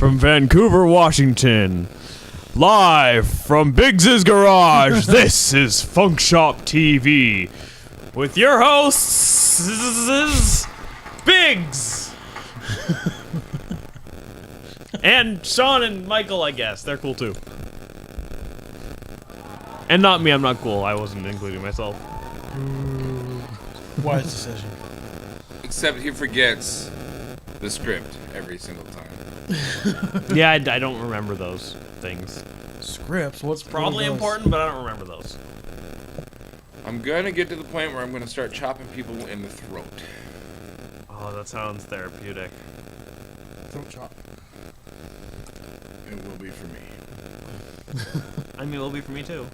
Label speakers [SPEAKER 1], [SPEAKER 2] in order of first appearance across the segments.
[SPEAKER 1] From Vancouver, Washington, live from Biggs's Garage, this is FunkShop TV with your hosts, Biggs, and Sean and Michael, I guess. They're cool too. And not me, I'm not cool. I wasn't including myself.
[SPEAKER 2] Wise decision.
[SPEAKER 3] Except he forgets the script every single time.
[SPEAKER 1] Yeah, I don't remember those things.
[SPEAKER 2] Scripts? What's
[SPEAKER 1] Probably important, but I don't remember those.
[SPEAKER 3] I'm gonna get to the point where I'm gonna start chopping people in the throat.
[SPEAKER 1] Oh, that sounds therapeutic.
[SPEAKER 2] Throat chop.
[SPEAKER 3] It will be for me.
[SPEAKER 1] I mean, it will be for me too.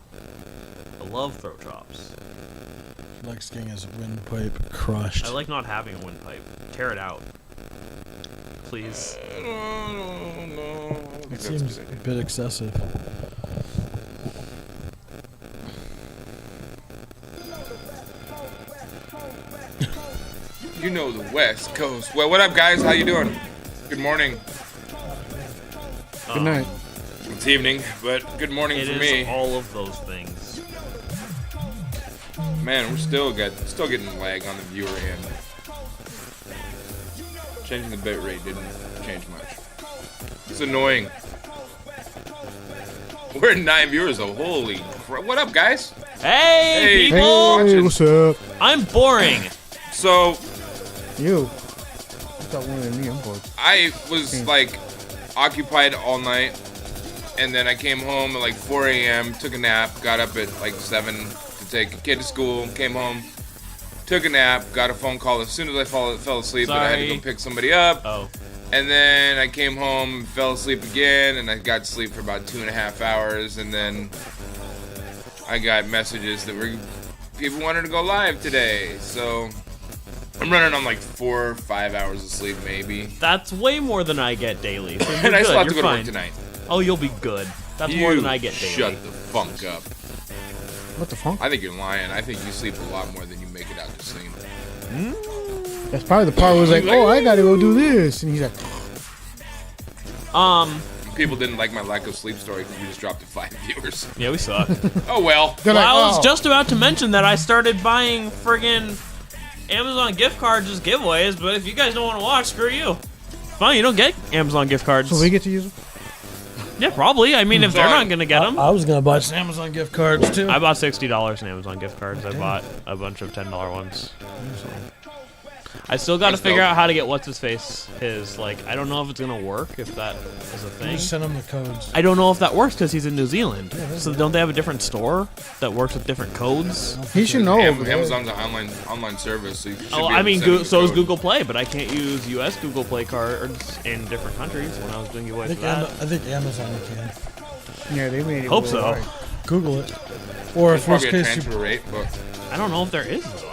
[SPEAKER 1] I love throat chops.
[SPEAKER 2] Likes getting his windpipe crushed.
[SPEAKER 1] I like not having a windpipe. Tear it out. Please.
[SPEAKER 3] No.
[SPEAKER 2] It seems a bit excessive.
[SPEAKER 3] You know the West Coast. Well, what up, guys? How you doing? Good morning.
[SPEAKER 2] Good night.
[SPEAKER 3] It's evening, but good morning for me.
[SPEAKER 1] It is all of those things.
[SPEAKER 3] Man, we're still getting lag on the viewer end. Changing the bit rate didn't change much. It's annoying. We're at 9 viewers though. Holy crap. What up, guys?
[SPEAKER 1] Hey, people!
[SPEAKER 2] Hey, what's up?
[SPEAKER 1] I'm boring.
[SPEAKER 3] So,
[SPEAKER 4] You. Stop wanting me. I'm bored.
[SPEAKER 3] I was like occupied all night, and then I came home at like 4 a.m., took a nap, got up at like 7 to take a kid to school, came home, took a nap, got a phone call as soon as I fell asleep that I had to go pick somebody up.
[SPEAKER 1] Oh.
[SPEAKER 3] And then I came home, fell asleep again, and I got to sleep for about 2.5 hours, and then I got messages that people wanted to go live today, so I'm running on like 4 or 5 hours of sleep maybe.
[SPEAKER 1] That's way more than I get daily. So
[SPEAKER 3] And I still have to go to
[SPEAKER 1] fine.
[SPEAKER 3] work tonight.
[SPEAKER 1] Oh, you'll be good. That's more than I get daily.
[SPEAKER 3] Shut the funk up.
[SPEAKER 4] What the fuck?
[SPEAKER 3] I think you're lying. I think you sleep a lot more than you make it out to sleep.
[SPEAKER 4] That's probably the part where he's like, oh, I gotta go do this. And he's like,
[SPEAKER 3] People didn't like my lack of sleep story because we just dropped to 5 viewers.
[SPEAKER 1] Yeah, we suck.
[SPEAKER 3] Oh well.
[SPEAKER 4] they're like,
[SPEAKER 1] I was
[SPEAKER 4] oh.
[SPEAKER 1] just about to mention that I started buying friggin' Amazon gift cards as giveaways, but if you guys don't want to watch, screw you. Fine, you don't get Amazon gift cards.
[SPEAKER 4] So we get to use them?
[SPEAKER 1] Yeah, probably. I mean, if they're not gonna get them.
[SPEAKER 2] I was gonna buy some Amazon gift cards too.
[SPEAKER 1] I bought $60 in Amazon gift cards. I bought a bunch of $10 ones. I still got to
[SPEAKER 3] That's
[SPEAKER 1] figure
[SPEAKER 3] dope.
[SPEAKER 1] out how to get what's his face. I don't know if it's gonna work. If that is a thing.
[SPEAKER 2] Just send them the codes.
[SPEAKER 1] I don't know if that works because he's in New Zealand. So don't they have a different store that works with different codes?
[SPEAKER 4] He should know.
[SPEAKER 3] Amazon's an online service, so you should
[SPEAKER 1] Oh,
[SPEAKER 3] be able
[SPEAKER 1] I
[SPEAKER 3] to
[SPEAKER 1] mean,
[SPEAKER 3] send them
[SPEAKER 1] so is
[SPEAKER 3] code.
[SPEAKER 1] Google Play, but I can't use U.S. Google Play cards in different countries when I was doing giveaways for that.
[SPEAKER 2] I think Amazon can.
[SPEAKER 4] Yeah, they made it.
[SPEAKER 1] Hope so.
[SPEAKER 4] worldwide.
[SPEAKER 2] Google it. Or
[SPEAKER 3] There's
[SPEAKER 2] if worst
[SPEAKER 3] probably a
[SPEAKER 2] case,
[SPEAKER 3] transfer rate, but
[SPEAKER 1] I don't know if there is though.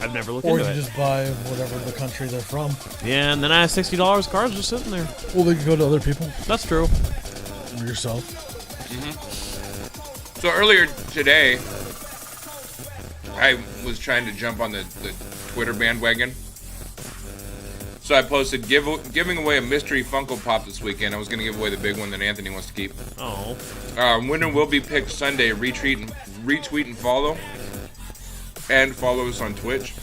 [SPEAKER 1] I've never looked
[SPEAKER 2] or you
[SPEAKER 1] into it.
[SPEAKER 2] just buy whatever the country they're from.
[SPEAKER 1] Yeah, and then I have $60 cards just sitting there.
[SPEAKER 2] Or they can go to other people
[SPEAKER 1] That's true.
[SPEAKER 2] or yourself.
[SPEAKER 3] so earlier today, I was trying to jump on the Twitter bandwagon. So I posted giving away a mystery Funko Pop this weekend. I was going to give away the big one that Anthony wants to keep.
[SPEAKER 1] Oh.
[SPEAKER 3] Winner will be picked Sunday. Retweet and follow. And follow us on Twitch.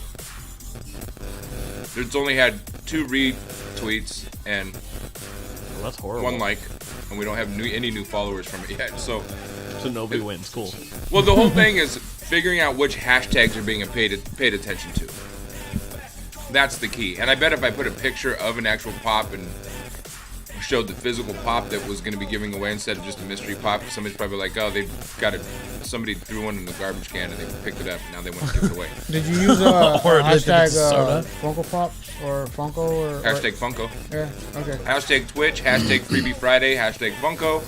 [SPEAKER 3] It's only had 2 retweets and
[SPEAKER 1] Well, that's horrible.
[SPEAKER 3] 1 like. And we don't have any new followers from it yet. So
[SPEAKER 1] nobody wins. Cool.
[SPEAKER 3] well, the whole thing is figuring out which hashtags are being paid attention to. That's the key. And I bet if I put a picture of an actual pop and showed the physical pop that was going to be giving away instead of just a mystery pop, somebody's probably like, oh, they've got it. Somebody threw one in the garbage can and they picked it up. Now they want to give it away.
[SPEAKER 4] Did you use
[SPEAKER 2] Or they think
[SPEAKER 4] hashtag
[SPEAKER 2] it's soda.
[SPEAKER 4] Funko Pops or Funko or
[SPEAKER 3] Hashtag Funko.
[SPEAKER 4] Yeah. Okay.
[SPEAKER 3] Hashtag Twitch. Hashtag Freebie Friday. Hashtag Funko.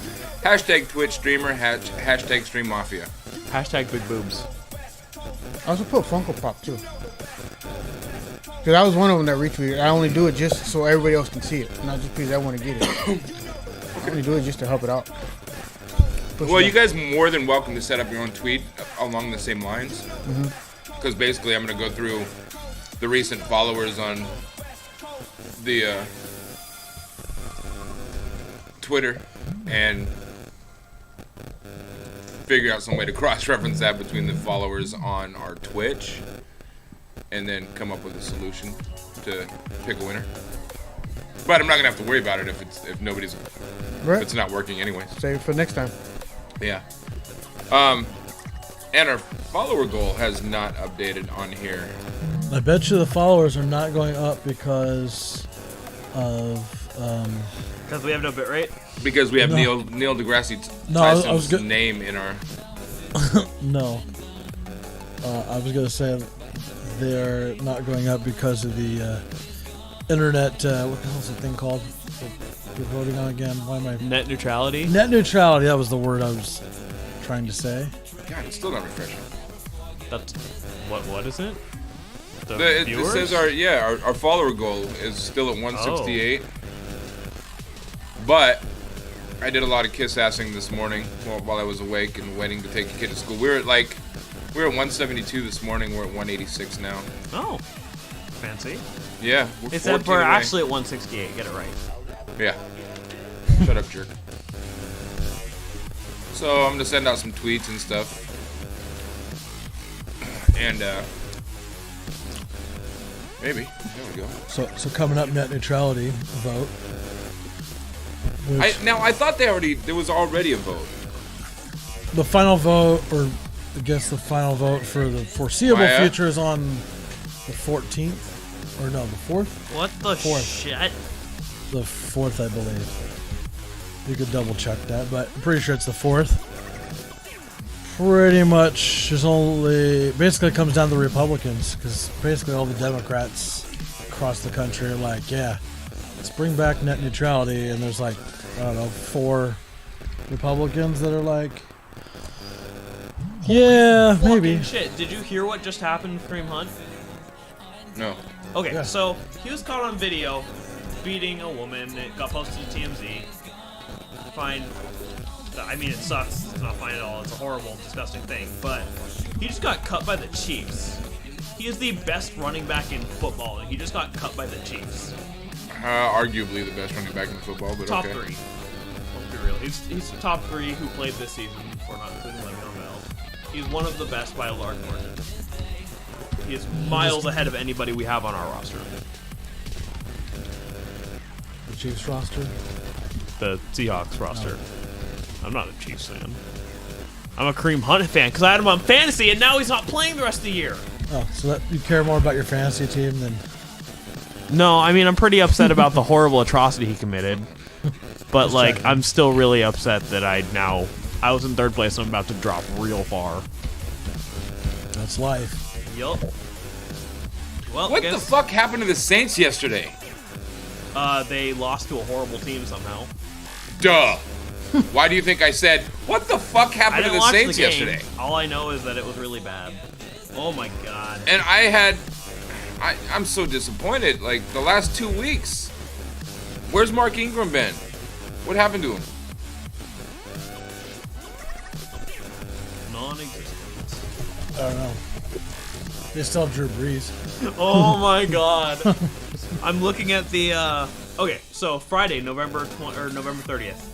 [SPEAKER 3] Hashtag Twitch Streamer. Hashtag Stream Mafia.
[SPEAKER 1] Hashtag big boobs.
[SPEAKER 4] I also put Funko Pop too. Because I was one of them that retweeted. I only do it just so everybody else can see it, not just because I want to get it. I only do it just to help it out.
[SPEAKER 3] Well, you guys more than welcome to set up your own tweet along the same lines. Because basically I'm going to go through the recent followers on the Twitter and figure out some way to cross-reference that between the followers on our Twitch and then come up with a solution to pick a winner. But I'm not going to have to worry about it if
[SPEAKER 4] Right.
[SPEAKER 3] it's not working anyways.
[SPEAKER 4] Save it for next time.
[SPEAKER 3] Yeah. And our follower goal has not updated on here.
[SPEAKER 2] I bet you the followers are not going up because of.
[SPEAKER 1] Because we have no bit rate.
[SPEAKER 3] Because we have
[SPEAKER 2] No.
[SPEAKER 3] Neil Degrasse
[SPEAKER 2] No, I was
[SPEAKER 3] Tyson's
[SPEAKER 2] go-
[SPEAKER 3] name in our...
[SPEAKER 2] No. I was gonna say they're not going up because of the internet. What the hell is the thing called? We're voting on again. Why am I?
[SPEAKER 1] Net neutrality.
[SPEAKER 2] Net neutrality. That was the word I was trying to say.
[SPEAKER 3] God, it's still not refreshing.
[SPEAKER 1] That's what is it?
[SPEAKER 3] It
[SPEAKER 1] viewers?
[SPEAKER 3] says our follower goal is still at 168. But I did a lot of kiss-assing this morning while I was awake and waiting to take a kid to school. We were at 172 this morning. We're at 186 now.
[SPEAKER 1] Oh, fancy.
[SPEAKER 3] Yeah, we're
[SPEAKER 1] It said
[SPEAKER 3] 14
[SPEAKER 1] we're
[SPEAKER 3] away.
[SPEAKER 1] actually at 168. Get it right.
[SPEAKER 3] Yeah. Shut up, jerk. So I'm gonna send out some tweets and stuff. And maybe. There we go.
[SPEAKER 2] So coming up, net neutrality vote. Which
[SPEAKER 3] I thought there was already a vote.
[SPEAKER 2] the final vote, or I guess the final vote for the foreseeable
[SPEAKER 3] Maya?
[SPEAKER 2] future is on the 14th, or no, the 4th.
[SPEAKER 1] What the
[SPEAKER 2] Fourth.
[SPEAKER 1] shit?
[SPEAKER 2] The 4th, I believe. You could double check that, but I'm pretty sure it's the 4th. Pretty much, there's only basically it comes down to the Republicans, because basically all the Democrats across the country are like, yeah, let's bring back net neutrality, and there's like, I don't know, 4 Republicans that are like, yeah, maybe.
[SPEAKER 1] Fucking shit. Did you hear what just happened with Kareem Hunt?
[SPEAKER 3] No.
[SPEAKER 1] Okay,
[SPEAKER 2] Yeah.
[SPEAKER 1] so he was caught on video beating a woman. It got posted to TMZ. Fine. I mean, it sucks. It's not fine at all. It's a horrible, disgusting thing. But he just got cut by the Chiefs. He is the best running back in football, and he just got cut by the Chiefs.
[SPEAKER 3] Arguably the best running back in football, but
[SPEAKER 1] Top
[SPEAKER 3] okay.
[SPEAKER 1] 3. Let's be real. He's top 3 who played this season, for not including Le'Veon Bell. He's one of the best by a large margin. He is miles ahead of anybody we have on our roster.
[SPEAKER 2] The Chiefs roster.
[SPEAKER 1] The Seahawks roster. I'm not a Chiefs fan. I'm a Kareem Hunt fan because I had him on fantasy and now he's not playing the rest of the year.
[SPEAKER 2] Oh, so that you care more about your fantasy team than
[SPEAKER 1] No, I mean, I'm pretty upset about the horrible atrocity he committed. But, like, I'm still really upset that I was in 3rd place and I'm about to drop real far.
[SPEAKER 2] that's life.
[SPEAKER 1] Yup. Well,
[SPEAKER 3] What the fuck happened to the Saints yesterday?
[SPEAKER 1] They lost to a horrible team somehow.
[SPEAKER 3] Duh. Why do you think I said, what the fuck
[SPEAKER 1] I
[SPEAKER 3] happened to
[SPEAKER 1] didn't
[SPEAKER 3] the
[SPEAKER 1] watch
[SPEAKER 3] Saints
[SPEAKER 1] the game.
[SPEAKER 3] yesterday?
[SPEAKER 1] All I know is that it was really bad. Oh my god.
[SPEAKER 3] And I'm so disappointed. Like, the last 2 weeks. Where's Mark Ingram been? What happened to him?
[SPEAKER 1] Non-existent.
[SPEAKER 2] I don't know. They still have Drew Brees.
[SPEAKER 1] Oh my god. I'm looking at the okay, so Friday, November 30th.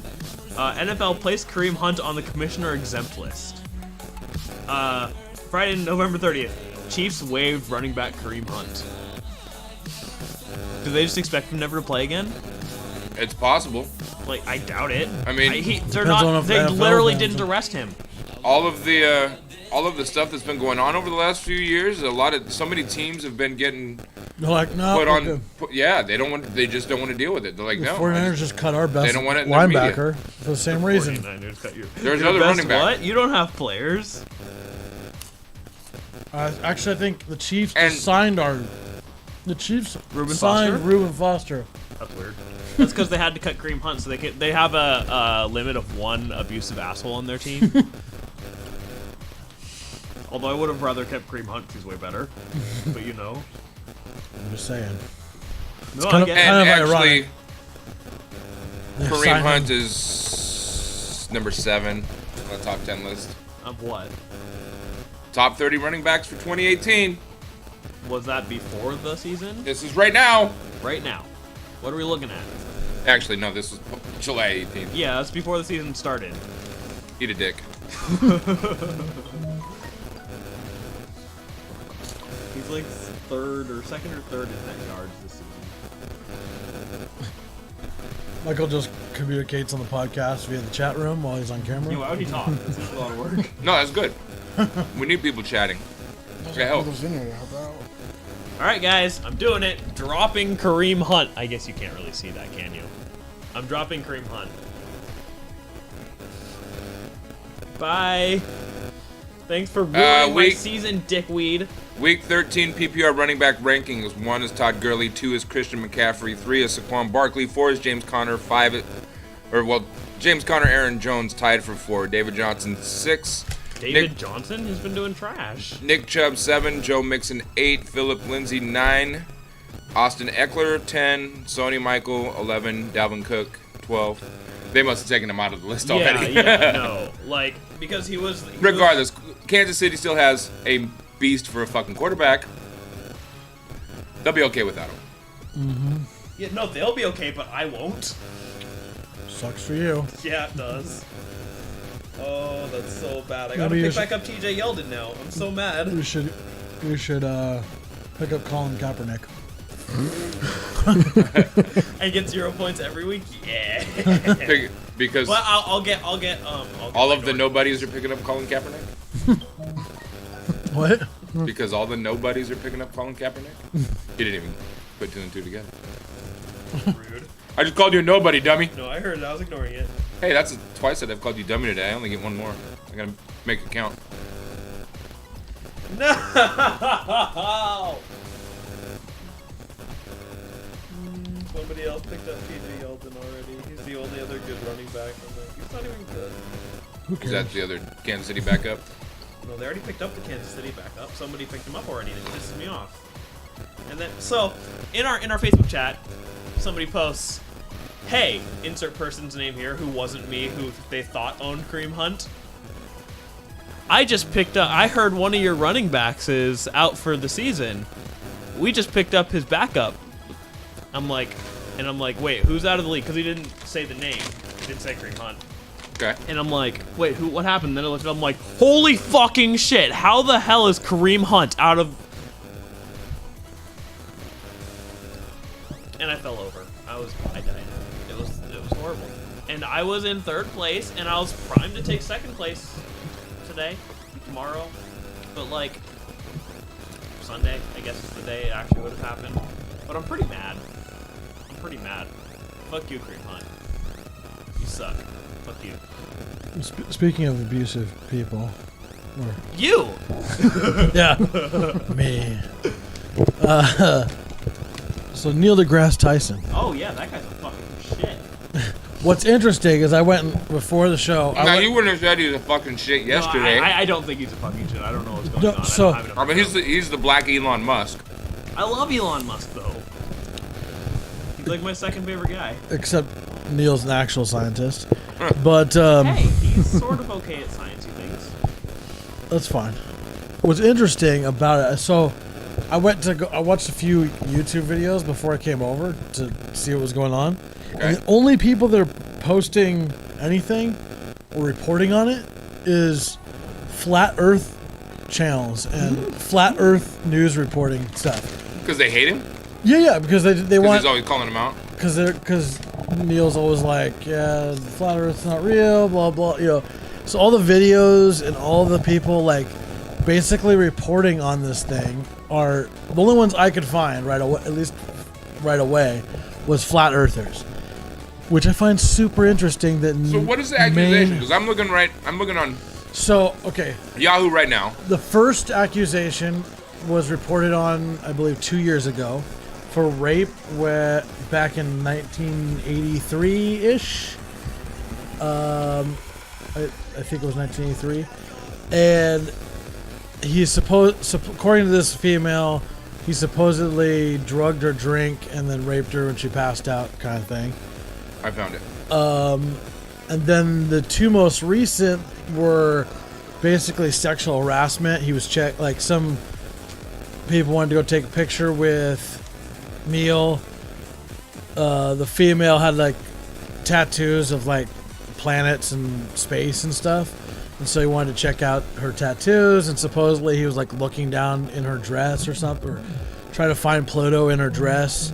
[SPEAKER 1] NFL placed Kareem Hunt on the commissioner exempt list. Friday, November 30th. Chiefs waived running back Kareem Hunt. Do they just expect him never to play again?
[SPEAKER 3] It's possible.
[SPEAKER 1] Like, I doubt it.
[SPEAKER 3] I mean,
[SPEAKER 1] they're
[SPEAKER 2] Depends on
[SPEAKER 1] not.
[SPEAKER 2] if
[SPEAKER 1] They
[SPEAKER 2] NFL
[SPEAKER 1] literally
[SPEAKER 2] bans
[SPEAKER 1] didn't
[SPEAKER 2] him.
[SPEAKER 1] arrest him.
[SPEAKER 3] all of the stuff that's been going on over the last few years, so many teams have been getting
[SPEAKER 2] They're like, no,
[SPEAKER 3] put
[SPEAKER 2] we're
[SPEAKER 3] on.
[SPEAKER 2] good.
[SPEAKER 3] They just don't want to deal with it. They're like,
[SPEAKER 2] The
[SPEAKER 3] no.
[SPEAKER 2] 49ers just cut our best
[SPEAKER 3] don't want it in their media.
[SPEAKER 2] linebacker for the same reason.
[SPEAKER 1] 49ers cut you.
[SPEAKER 3] There's
[SPEAKER 1] Your
[SPEAKER 3] another
[SPEAKER 1] best
[SPEAKER 3] running back.
[SPEAKER 1] What? You don't have players.
[SPEAKER 2] Actually, I think the Chiefs
[SPEAKER 3] And-
[SPEAKER 2] just signed our. The Chiefs
[SPEAKER 1] Reuben
[SPEAKER 2] signed
[SPEAKER 1] Foster?
[SPEAKER 2] Reuben Foster.
[SPEAKER 1] That's weird. That's because they had to cut Kareem Hunt, so they have a limit of 1 abusive asshole on their team. Although I would have rather kept Kareem Hunt, 'cause he's way better. But you know.
[SPEAKER 2] I'm just saying.
[SPEAKER 1] No,
[SPEAKER 2] kind
[SPEAKER 1] I
[SPEAKER 2] of-
[SPEAKER 1] get
[SPEAKER 3] And
[SPEAKER 2] Kind of
[SPEAKER 3] actually,
[SPEAKER 2] ironic. They
[SPEAKER 3] Kareem
[SPEAKER 2] signed
[SPEAKER 3] Hunt
[SPEAKER 2] him.
[SPEAKER 3] is number 7 on the top 10 list.
[SPEAKER 1] of what?
[SPEAKER 3] Top 30 running backs for 2018.
[SPEAKER 1] Was that before the season?
[SPEAKER 3] This is right now.
[SPEAKER 1] Right now. What are we looking at?
[SPEAKER 3] Actually, no, this was July 18th.
[SPEAKER 1] Yeah, that's before the season started.
[SPEAKER 3] Eat a dick.
[SPEAKER 1] He's like second or third in net yards this season.
[SPEAKER 2] Michael just communicates on the podcast via the chat room while he's on camera.
[SPEAKER 1] Yo, why would he talk? This is a lot of work.
[SPEAKER 3] No, that's good. We need people chatting. Okay, help.
[SPEAKER 4] Who's in there to help out?
[SPEAKER 1] Alright, guys, I'm doing it. Dropping Kareem Hunt. I guess you can't really see that, can you? I'm dropping Kareem Hunt. Bye. Thanks for ruining my
[SPEAKER 3] week-
[SPEAKER 1] season, dickweed.
[SPEAKER 3] Week 13 PPR running back rankings. 1 is Todd Gurley, 2 is Christian McCaffrey, 3 is Saquon Barkley, 4 is James Conner, James Conner, Aaron Jones tied for 4, David Johnson 6,
[SPEAKER 1] David Johnson has been doing trash.
[SPEAKER 3] Nick Chubb 7, Joe Mixon 8, Philip Lindsay 9, Austin Eckler 10, Sony Michael 11, Dalvin Cook 12. They must have taken him out of the list already.
[SPEAKER 1] Yeah, no. Like, because he was...
[SPEAKER 3] Regardless, Kansas City still has a beast for a fucking quarterback. They'll be okay without him.
[SPEAKER 1] Yeah, no, they'll be okay, but I won't.
[SPEAKER 2] Sucks for you.
[SPEAKER 1] Yeah, it does. Oh, that's so bad. I gotta
[SPEAKER 2] Maybe you
[SPEAKER 1] pick back up TJ Yeldon now. I'm so mad.
[SPEAKER 2] We should pick up Colin Kaepernick.
[SPEAKER 1] And get 0 points every week. Yeah.
[SPEAKER 3] Because
[SPEAKER 1] Well, I'll get
[SPEAKER 3] all
[SPEAKER 1] my
[SPEAKER 3] of the
[SPEAKER 1] Norton.
[SPEAKER 3] nobodies are picking up Colin Kaepernick.
[SPEAKER 2] What?
[SPEAKER 3] Because all the nobodies are picking up Colin Kaepernick. He didn't even put two and two together.
[SPEAKER 1] Rude.
[SPEAKER 3] I just called you a nobody, dummy.
[SPEAKER 1] No, I heard it. I was ignoring it.
[SPEAKER 3] Hey, that's twice that I've called you dummy today. I only get one more. I gotta make it count.
[SPEAKER 1] No. Somebody else picked up TJ Yeldon already. He's the only other good running back. He's not even good.
[SPEAKER 2] Who
[SPEAKER 3] Is
[SPEAKER 2] cares?
[SPEAKER 3] that the other Kansas City backup?
[SPEAKER 1] No, they already picked up the Kansas City backup. Somebody picked him up already, and it pisses me off. And then, so in our Facebook chat, somebody posts, "Hey, insert person's name here who wasn't me, who they thought owned Kareem Hunt. I just picked up. I heard one of your running backs is out for the season. We just picked up his backup." I'm like, wait, who's out of the league? Because he didn't say the name. He didn't say Kareem Hunt.
[SPEAKER 3] Okay.
[SPEAKER 1] And I'm like, wait, who? What happened? Then I looked it up. I'm like, holy fucking shit! How the hell is Kareem Hunt out of? And I fell over. I died. It was horrible. And I was in third place, and I was primed to take second place today, tomorrow, but like Sunday, I guess is the day it actually would have happened. But I'm pretty mad. Fuck you, Kareem Hunt. You suck. Fuck you.
[SPEAKER 2] Speaking of abusive people, or
[SPEAKER 1] You!
[SPEAKER 2] yeah, me. So Neil deGrasse Tyson.
[SPEAKER 1] Oh yeah, that guy's a fucking shit.
[SPEAKER 2] What's interesting is I went before the show.
[SPEAKER 3] Now, you wouldn't have said he was a fucking shit yesterday.
[SPEAKER 1] No, I don't think he's a fucking shit. I don't know what's going
[SPEAKER 2] No,
[SPEAKER 1] on.
[SPEAKER 2] so-
[SPEAKER 1] I don't have enough
[SPEAKER 3] but
[SPEAKER 1] to know.
[SPEAKER 3] he's the black Elon Musk.
[SPEAKER 1] I love Elon Musk though. He's like my second favorite guy.
[SPEAKER 2] Except Neil's an actual scientist, but
[SPEAKER 1] Hey, he's sort of okay at sciencey things.
[SPEAKER 2] that's fine. What's interesting about it? So I watched a few YouTube videos before I came over to see what was going on.
[SPEAKER 3] Okay.
[SPEAKER 2] And the only people that are posting anything or reporting on it is flat Earth channels and flat Earth news reporting stuff.
[SPEAKER 3] Because they hate him?
[SPEAKER 2] Yeah, because they
[SPEAKER 3] Because
[SPEAKER 2] want
[SPEAKER 3] he's always calling him out?
[SPEAKER 2] because Neil's always like, yeah, the flat Earth's not real, blah blah, you know. So all the videos and all the people like basically reporting on this thing are the only ones I could find right away, at least right away, was flat earthers, which I find super interesting. That
[SPEAKER 3] So what is the accusation? Because I'm looking on
[SPEAKER 2] So okay,
[SPEAKER 3] Yahoo right now.
[SPEAKER 2] the first accusation was reported on, I believe, 2 years ago for rape back in 1983-ish. I think it was 1983. And he's according to this female, he supposedly drugged her drink and then raped her when she passed out, kind of thing.
[SPEAKER 3] I found it.
[SPEAKER 2] And then the two most recent were basically sexual harassment. He was like some people wanted to go take a picture with Neil. The female had like tattoos of like planets and space and stuff. And so he wanted to check out her tattoos, and supposedly he was like looking down in her dress or something, or trying to find Pluto in her dress,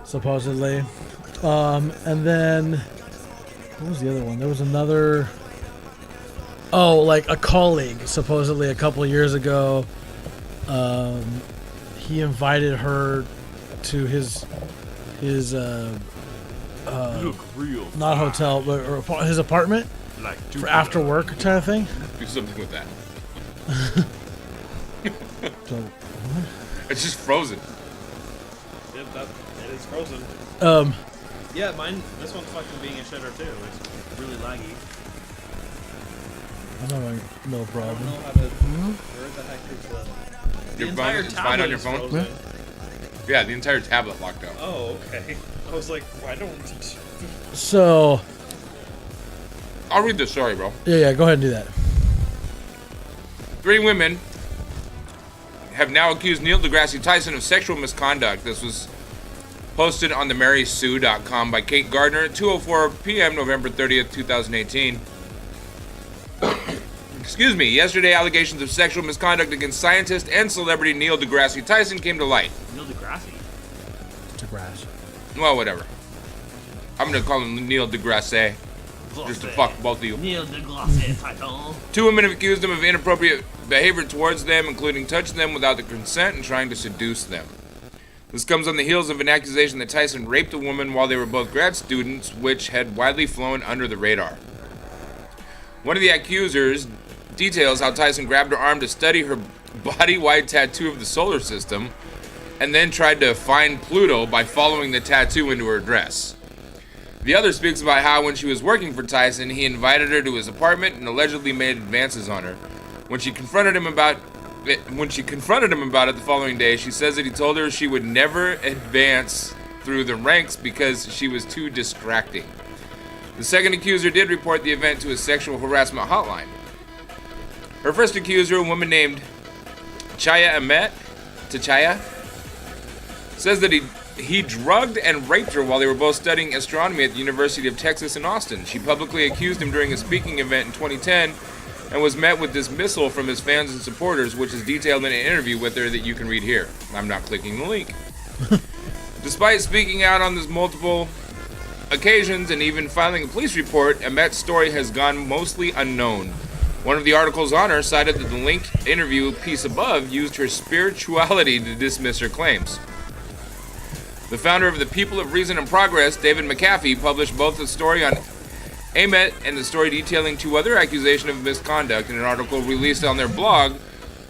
[SPEAKER 2] supposedly. And then what was the other one? There was another. Oh, like a colleague, supposedly a couple of years ago. He invited her to his
[SPEAKER 1] Look real.
[SPEAKER 2] not hotel, but or his apartment
[SPEAKER 1] Like
[SPEAKER 2] for after work kind of thing.
[SPEAKER 3] Do something with that.
[SPEAKER 2] So,
[SPEAKER 3] It's just frozen.
[SPEAKER 1] Yep, it is frozen. Yeah, this one's fucking being a shitter too. It's really laggy.
[SPEAKER 2] I know, no
[SPEAKER 1] I don't
[SPEAKER 2] problem.
[SPEAKER 1] know how to. Where the heck is the
[SPEAKER 3] Your
[SPEAKER 1] entire
[SPEAKER 3] phone, it's fine
[SPEAKER 1] tablet
[SPEAKER 3] on your
[SPEAKER 1] is
[SPEAKER 3] phone?
[SPEAKER 1] frozen.
[SPEAKER 3] Yeah, the entire tablet locked out.
[SPEAKER 1] Oh, okay. I was like, why don't?
[SPEAKER 2] So,
[SPEAKER 3] I'll read the story, bro.
[SPEAKER 2] yeah, go ahead and do that.
[SPEAKER 3] 3 women have now accused Neil deGrasse Tyson of sexual misconduct. This was posted on the MarySue.com by Kate Gardner at 2:04 p.m. November 30th, 2018. Yesterday, allegations of sexual misconduct against scientist and celebrity Neil Degrasse Tyson came to light.
[SPEAKER 1] Neil deGrasse.
[SPEAKER 2] DeGrasse.
[SPEAKER 3] Well, whatever. I'm gonna call him Neil Degrasse, just to fuck both of you.
[SPEAKER 1] Neil deGrasse Tyson.
[SPEAKER 3] 2 women have accused him of inappropriate behavior towards them, including touching them without their consent and trying to seduce them. This comes on the heels of an accusation that Tyson raped a woman while they were both grad students, which had widely flown under the radar. One of the accusers details how Tyson grabbed her arm to study her body-wide tattoo of the solar system, and then tried to find Pluto by following the tattoo into her dress. The other speaks about how when she was working for Tyson, he invited her to his apartment and allegedly made advances on her. When she confronted him about it the following day, she says that he told her she would never advance through the ranks because she was too distracting. The second accuser did report the event to a sexual harassment hotline. Her first accuser, a woman named Chaya Ahmet, says that he drugged and raped her while they were both studying astronomy at the University of Texas in Austin. She publicly accused him during a speaking event in 2010 and was met with dismissal from his fans and supporters, which is detailed in an interview with her that you can read here. I'm not clicking the link. Despite speaking out on this multiple occasions and even filing a police report, Ahmet's story has gone mostly unknown. One of the articles on her cited that the linked interview piece above used her spirituality to dismiss her claims. The founder of the People of Reason and Progress, David McAfee, published both the story on Ahmet and the story detailing 2 other accusations of misconduct in an article released on their blog.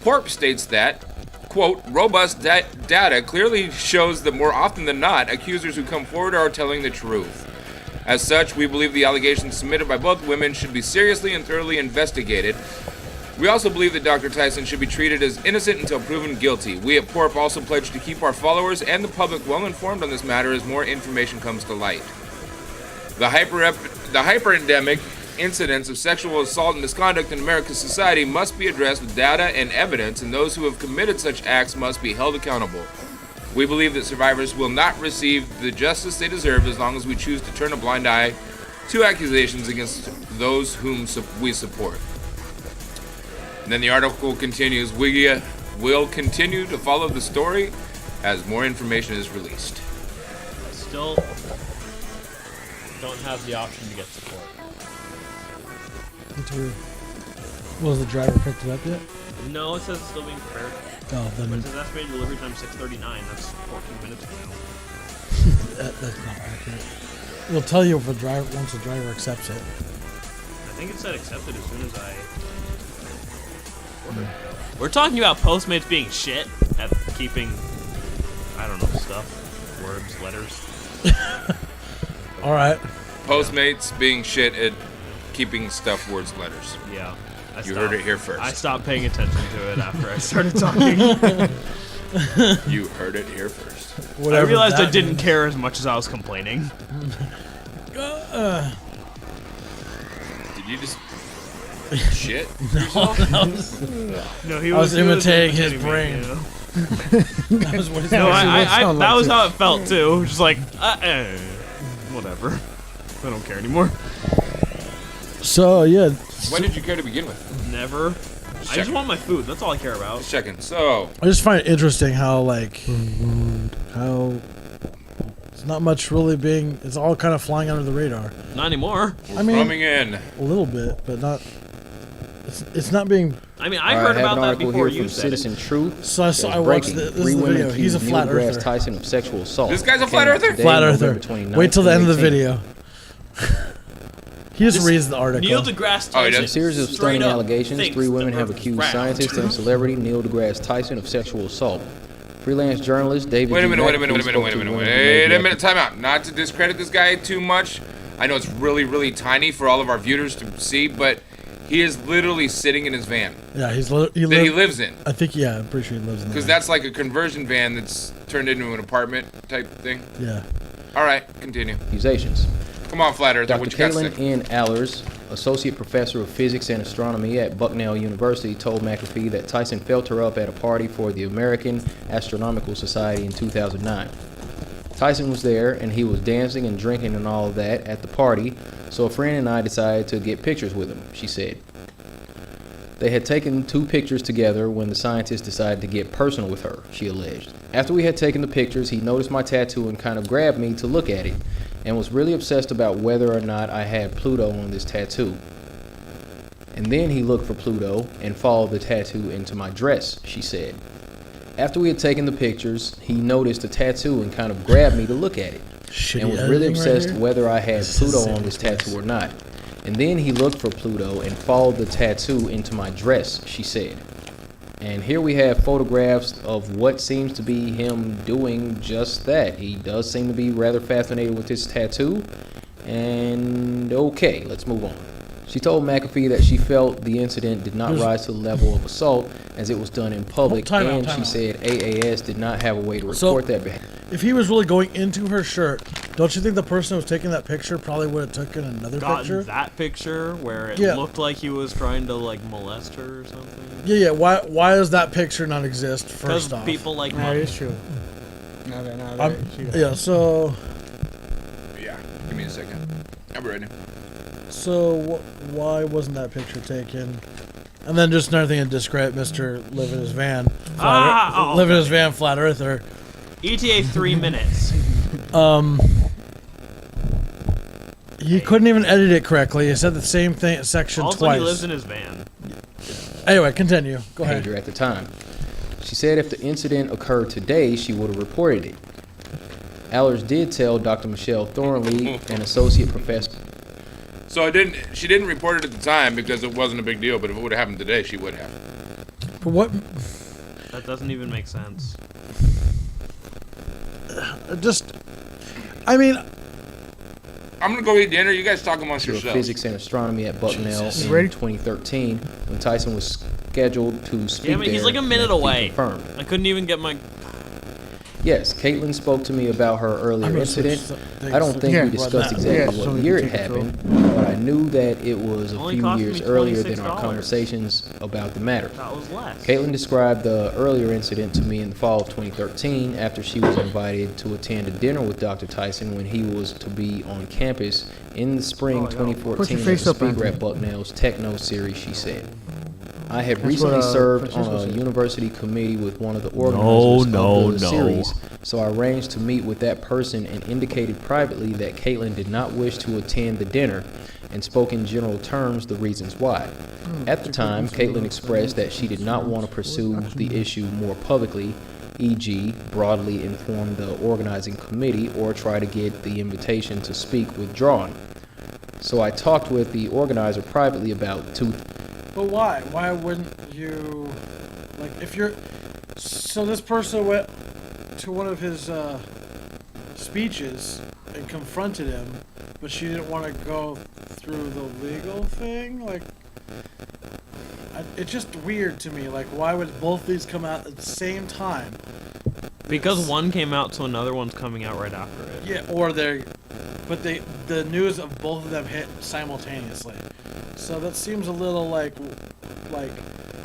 [SPEAKER 3] Porp states that, quote, robust data clearly shows that more often than not, accusers who come forward are telling the truth. As such, we believe the allegations submitted by both women should be seriously and thoroughly investigated. We also believe that Dr. Tyson should be treated as innocent until proven guilty. We at Porp also pledge to keep our followers and the public well informed on this matter as more information comes to light. The hyper-endemic incidents of sexual assault and misconduct in America's society must be addressed with data and evidence, and those who have committed such acts must be held accountable. We believe that survivors will not receive the justice they deserve as long as we choose to turn a blind eye to accusations against those whom we support. And then the article continues, we will continue to follow the story as more information is released.
[SPEAKER 1] Still don't have the option to get support.
[SPEAKER 2] That's weird. Was the driver picked it up yet?
[SPEAKER 1] No, it says it's still being prepared.
[SPEAKER 2] Oh, then
[SPEAKER 1] But it says estimated delivery time 6:39. That's 14 minutes from now.
[SPEAKER 2] that's not accurate. It'll tell you if a driver once the driver accepts it.
[SPEAKER 1] I think it said accepted as soon as I ordered. We're talking about Postmates being shit at keeping, I don't know, stuff, words, letters.
[SPEAKER 2] All right.
[SPEAKER 3] Postmates being shit at keeping stuff, words, letters.
[SPEAKER 1] Yeah.
[SPEAKER 3] You heard it here first.
[SPEAKER 1] I stopped paying attention to it after I started talking.
[SPEAKER 3] You heard it here first.
[SPEAKER 1] I realized I didn't care as much as I was complaining.
[SPEAKER 3] Did you just shit yourself?
[SPEAKER 1] No,
[SPEAKER 2] I was imitating his
[SPEAKER 1] me,
[SPEAKER 2] brain.
[SPEAKER 1] you know?
[SPEAKER 2] That was what his
[SPEAKER 1] No,
[SPEAKER 2] sounded
[SPEAKER 1] that
[SPEAKER 2] like
[SPEAKER 1] was
[SPEAKER 2] too.
[SPEAKER 1] how it felt too. Just like, whatever. I don't care anymore.
[SPEAKER 2] So yeah,
[SPEAKER 3] When did you care to begin with?
[SPEAKER 1] Never. I just want my food. That's all I care about.
[SPEAKER 3] Just checking. So,
[SPEAKER 2] I just find it interesting how how it's not much really being. It's all kind of flying under the radar.
[SPEAKER 1] Not anymore.
[SPEAKER 3] we're
[SPEAKER 2] I mean-
[SPEAKER 3] coming in.
[SPEAKER 2] A little bit, but not. It's not being.
[SPEAKER 1] I mean, I heard about that before you
[SPEAKER 5] from
[SPEAKER 1] said
[SPEAKER 5] Citizen
[SPEAKER 1] it.
[SPEAKER 5] Truth.
[SPEAKER 2] So I watched this is the video. He's a flat
[SPEAKER 5] Neil deGrasse
[SPEAKER 2] earther.
[SPEAKER 5] Tyson of sexual assault.
[SPEAKER 3] This guy's a flat earther?
[SPEAKER 5] Today,
[SPEAKER 2] Flat
[SPEAKER 5] November
[SPEAKER 2] earther.
[SPEAKER 5] 29th,
[SPEAKER 2] Wait till the end of the
[SPEAKER 5] 2018.
[SPEAKER 2] video. He just reads the article.
[SPEAKER 1] Neil deGrasse
[SPEAKER 3] Oh, he
[SPEAKER 1] Tyson.
[SPEAKER 3] does?
[SPEAKER 5] In a series of
[SPEAKER 1] straight
[SPEAKER 5] stunning
[SPEAKER 1] up
[SPEAKER 5] allegations,
[SPEAKER 1] thinks
[SPEAKER 5] 3
[SPEAKER 1] the
[SPEAKER 5] women have
[SPEAKER 1] Earth is
[SPEAKER 5] accused
[SPEAKER 1] round.
[SPEAKER 5] scientist and celebrity Neil deGrasse Tyson of sexual assault. Freelance journalist David.
[SPEAKER 3] Wait a minute,
[SPEAKER 5] G.
[SPEAKER 3] wait a minute, wait a minute,
[SPEAKER 5] spoke
[SPEAKER 3] wait a
[SPEAKER 5] to
[SPEAKER 3] minute,
[SPEAKER 5] women
[SPEAKER 3] wait
[SPEAKER 5] who made
[SPEAKER 3] a
[SPEAKER 5] the
[SPEAKER 3] minute, time out. Not to discredit this guy too much. I know it's really, really tiny for all of our viewers to see, but he is literally sitting in his van
[SPEAKER 2] Yeah, he
[SPEAKER 3] that he lives in.
[SPEAKER 2] I think I'm pretty sure he lives in.
[SPEAKER 3] Because that's like a conversion van that's turned into an apartment type thing.
[SPEAKER 2] Yeah.
[SPEAKER 3] All right, continue.
[SPEAKER 5] accusations.
[SPEAKER 3] Come on, Flat Earther,
[SPEAKER 5] Dr.
[SPEAKER 3] what you got to
[SPEAKER 5] Caitlin
[SPEAKER 3] say?
[SPEAKER 5] N. Allers, associate professor of physics and astronomy at Bucknell University, told McAfee that Tyson felt her up at a party for the American Astronomical Society in 2009. Tyson was there, and he was dancing and drinking and all of that at the party, so a friend and I decided to get pictures with him, she said. They had taken 2 pictures together when the scientist decided to get personal with her, she alleged. After we had taken the pictures, he noticed my tattoo and kind of grabbed me to look at it, and was really obsessed about whether or not I had Pluto on this tattoo. And then he looked for Pluto and followed the tattoo into my dress, she said. After we had taken the pictures, he noticed the tattoo and kind of grabbed me to look at it, and was really obsessed whether I had Pluto on this tattoo or not. And then he looked for Pluto and followed the tattoo into my dress, she said. And here we have photographs of what seems to be him doing just that. He does seem to be rather fascinated with this tattoo. And okay, let's move on. She told McAfee that she felt the incident did not rise to the level of assault as it was done in public, and she said AAS did not have a way to report that behavior.
[SPEAKER 2] If he was really going into her shirt, don't you think the person who was taking that picture probably would have taken another picture?
[SPEAKER 1] That picture where it looked like he was trying to like molest her or something.
[SPEAKER 2] Yeah. Why does that picture not exist? First off,
[SPEAKER 1] people like
[SPEAKER 4] That
[SPEAKER 1] money.
[SPEAKER 4] is true.
[SPEAKER 2] yeah. So.
[SPEAKER 3] Yeah, give me a second. I'm ready.
[SPEAKER 2] So why wasn't that picture taken? And then just another thing to discredit Mr. Live in his van, live in his van, flat earther.
[SPEAKER 1] ETA 3 minutes.
[SPEAKER 2] He couldn't even edit it correctly. He said the same thing section
[SPEAKER 1] Also,
[SPEAKER 2] twice.
[SPEAKER 1] he lives in his van.
[SPEAKER 2] Anyway, continue. Go ahead.
[SPEAKER 5] At the time. She said if the incident occurred today, she would have reported it. Allers did tell Dr. Michelle Thornley, an associate professor.
[SPEAKER 3] So she didn't report it at the time because it wasn't a big deal, but if it would have happened today, she would have.
[SPEAKER 2] For what?
[SPEAKER 1] That doesn't even make sense.
[SPEAKER 2] I mean,
[SPEAKER 3] I'm gonna go eat dinner. You guys talk amongst
[SPEAKER 5] of
[SPEAKER 3] yourselves.
[SPEAKER 5] Physics and astronomy at Bucknell in
[SPEAKER 4] Ready?
[SPEAKER 5] 2013 when Tyson was scheduled to speak
[SPEAKER 1] Damn it, he's
[SPEAKER 5] there,
[SPEAKER 1] like a minute
[SPEAKER 5] and
[SPEAKER 1] away.
[SPEAKER 5] confirmed.
[SPEAKER 1] I couldn't even get my...
[SPEAKER 5] Yes, Caitlin spoke to me about her earlier
[SPEAKER 2] gonna
[SPEAKER 5] incident.
[SPEAKER 2] switch
[SPEAKER 5] I don't think
[SPEAKER 4] Yeah.
[SPEAKER 5] we discussed exactly
[SPEAKER 4] Yeah,
[SPEAKER 5] what
[SPEAKER 4] so we
[SPEAKER 5] year
[SPEAKER 4] can
[SPEAKER 5] it
[SPEAKER 4] take
[SPEAKER 5] happened, but I knew that it was a
[SPEAKER 1] Only
[SPEAKER 5] few
[SPEAKER 1] cost
[SPEAKER 5] years
[SPEAKER 1] me
[SPEAKER 5] earlier than our
[SPEAKER 1] $26.
[SPEAKER 5] conversations about the matter.
[SPEAKER 1] That was less.
[SPEAKER 5] Caitlin described the earlier incident to me in the fall of 2013 after she was invited to attend a dinner with Dr. Tyson when he was to be on campus in the spring
[SPEAKER 4] Put
[SPEAKER 5] 2014
[SPEAKER 4] your
[SPEAKER 5] as
[SPEAKER 4] face
[SPEAKER 5] a
[SPEAKER 4] up,
[SPEAKER 5] speaker
[SPEAKER 4] Anthony.
[SPEAKER 5] at Bucknell's Techno series, she said. I had
[SPEAKER 4] That's
[SPEAKER 5] recently
[SPEAKER 4] what,
[SPEAKER 5] served
[SPEAKER 4] Francisco
[SPEAKER 5] on a
[SPEAKER 4] said.
[SPEAKER 5] university committee with one of the organizers
[SPEAKER 1] no,
[SPEAKER 5] of the
[SPEAKER 1] no.
[SPEAKER 5] series, so I arranged to meet with that person and indicated privately that Caitlin did not wish to attend the dinner and spoke in general terms the reasons why. At the time, Caitlin expressed that she did not want to pursue the issue more publicly, e.g., broadly inform the organizing committee or try to get the invitation to speak withdrawn. So I talked with the organizer privately about
[SPEAKER 2] but why? Why wouldn't you, like, if you're, so this person went to one of his speeches and confronted him, but she didn't want to go through the legal thing? Like, it's just weird to me. Like, why would both these come out at the same time?
[SPEAKER 1] Because one came out, so another one's coming out right after it.
[SPEAKER 2] Yeah, but the news of both of them hit simultaneously. So that seems a little like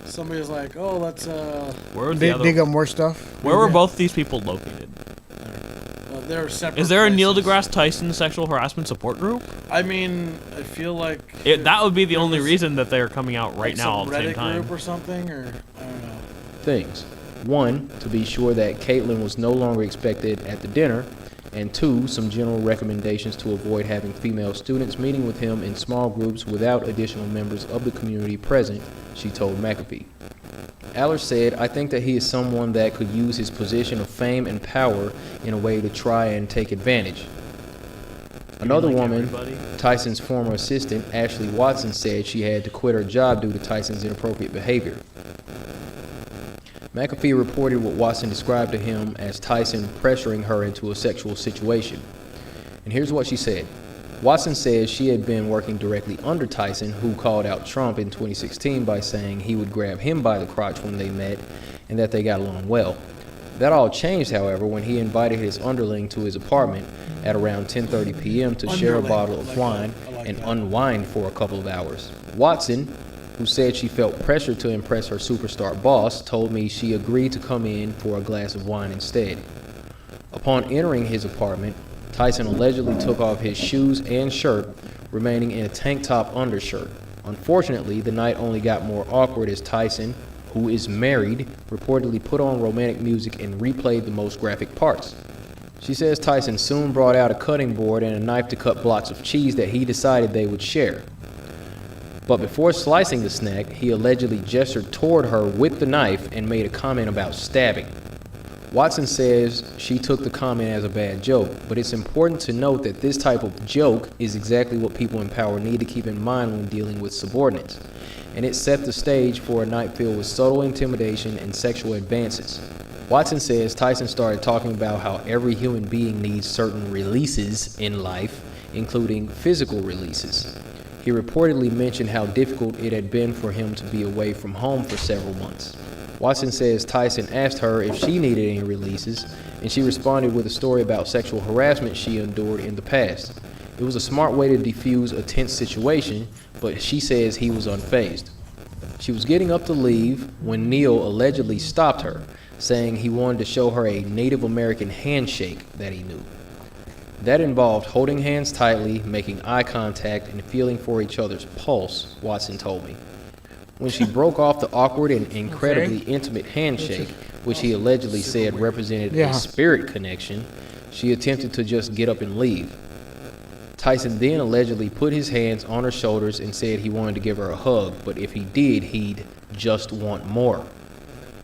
[SPEAKER 2] somebody's like, oh, let's
[SPEAKER 1] Where was
[SPEAKER 4] They
[SPEAKER 1] the other?
[SPEAKER 4] dig up more stuff.
[SPEAKER 1] Where were both these people located?
[SPEAKER 2] they're separate.
[SPEAKER 1] Is there a Neil
[SPEAKER 2] places.
[SPEAKER 1] deGrasse Tyson sexual harassment support group?
[SPEAKER 2] I mean, I feel like
[SPEAKER 1] That would be the
[SPEAKER 2] there
[SPEAKER 1] only
[SPEAKER 2] was,
[SPEAKER 1] reason that they're coming out right
[SPEAKER 2] like,
[SPEAKER 1] now all
[SPEAKER 2] some
[SPEAKER 1] at the
[SPEAKER 2] Reddit
[SPEAKER 1] same time.
[SPEAKER 2] group or something, or I don't know.
[SPEAKER 5] things. One, to be sure that Caitlin was no longer expected at the dinner, and two, some general recommendations to avoid having female students meeting with him in small groups without additional members of the community present, she told McAfee. Allers said, I think that he is someone that could use his position of fame and power in a way to try and take advantage. Another
[SPEAKER 1] like
[SPEAKER 5] woman,
[SPEAKER 1] everybody?
[SPEAKER 5] Tyson's former assistant, Ashley Watson, said she had to quit her job due to Tyson's inappropriate behavior. McAfee reported what Watson described to him as Tyson pressuring her into a sexual situation. And here's what she said. Watson says she had been working directly under Tyson, who called out Trump in 2016 by saying he would grab him by the crotch when they met and that they got along well. That all changed, however, when he invited his underling to his apartment at around 10:30 p.m. to share a
[SPEAKER 2] Underling,
[SPEAKER 5] bottle of
[SPEAKER 2] like
[SPEAKER 5] wine
[SPEAKER 2] that. I like
[SPEAKER 5] and
[SPEAKER 2] that.
[SPEAKER 5] unwind for a couple of hours. Watson, who said she felt pressure to impress her superstar boss, told me she agreed to come in for a glass of wine instead. Upon entering his apartment, Tyson allegedly took off his shoes and shirt, remaining in a tank top undershirt. Unfortunately, the night only got more awkward as Tyson, who is married, reportedly put on romantic music and replayed the most graphic parts. She says Tyson soon brought out a cutting board and a knife to cut blocks of cheese that he decided they would share. But before slicing the snack, he allegedly gestured toward her with the knife and made a comment about stabbing. Watson says she took the comment as a bad joke, but it's important to note that this type of joke is exactly what people in power need to keep in mind when dealing with subordinates, and it set the stage for a night filled with subtle intimidation and sexual advances. Watson says Tyson started talking about how every human being needs certain releases in life, including physical releases. He reportedly mentioned how difficult it had been for him to be away from home for several months. Watson says Tyson asked her if she needed any releases, and she responded with a story about sexual harassment she endured in the past. It was a smart way to defuse a tense situation, but she says he was unfazed. She was getting up to leave when Neil allegedly stopped her, saying he wanted to show her a Native American handshake that he knew. That involved holding hands tightly, making eye contact, and feeling for each other's pulse, Watson told me. When she broke off the awkward and incredibly intimate handshake, which he allegedly said represented a spirit connection, she attempted to just get up and leave. Tyson then allegedly put his hands on her shoulders and said he wanted to give her a hug, but if he did, he'd just want more.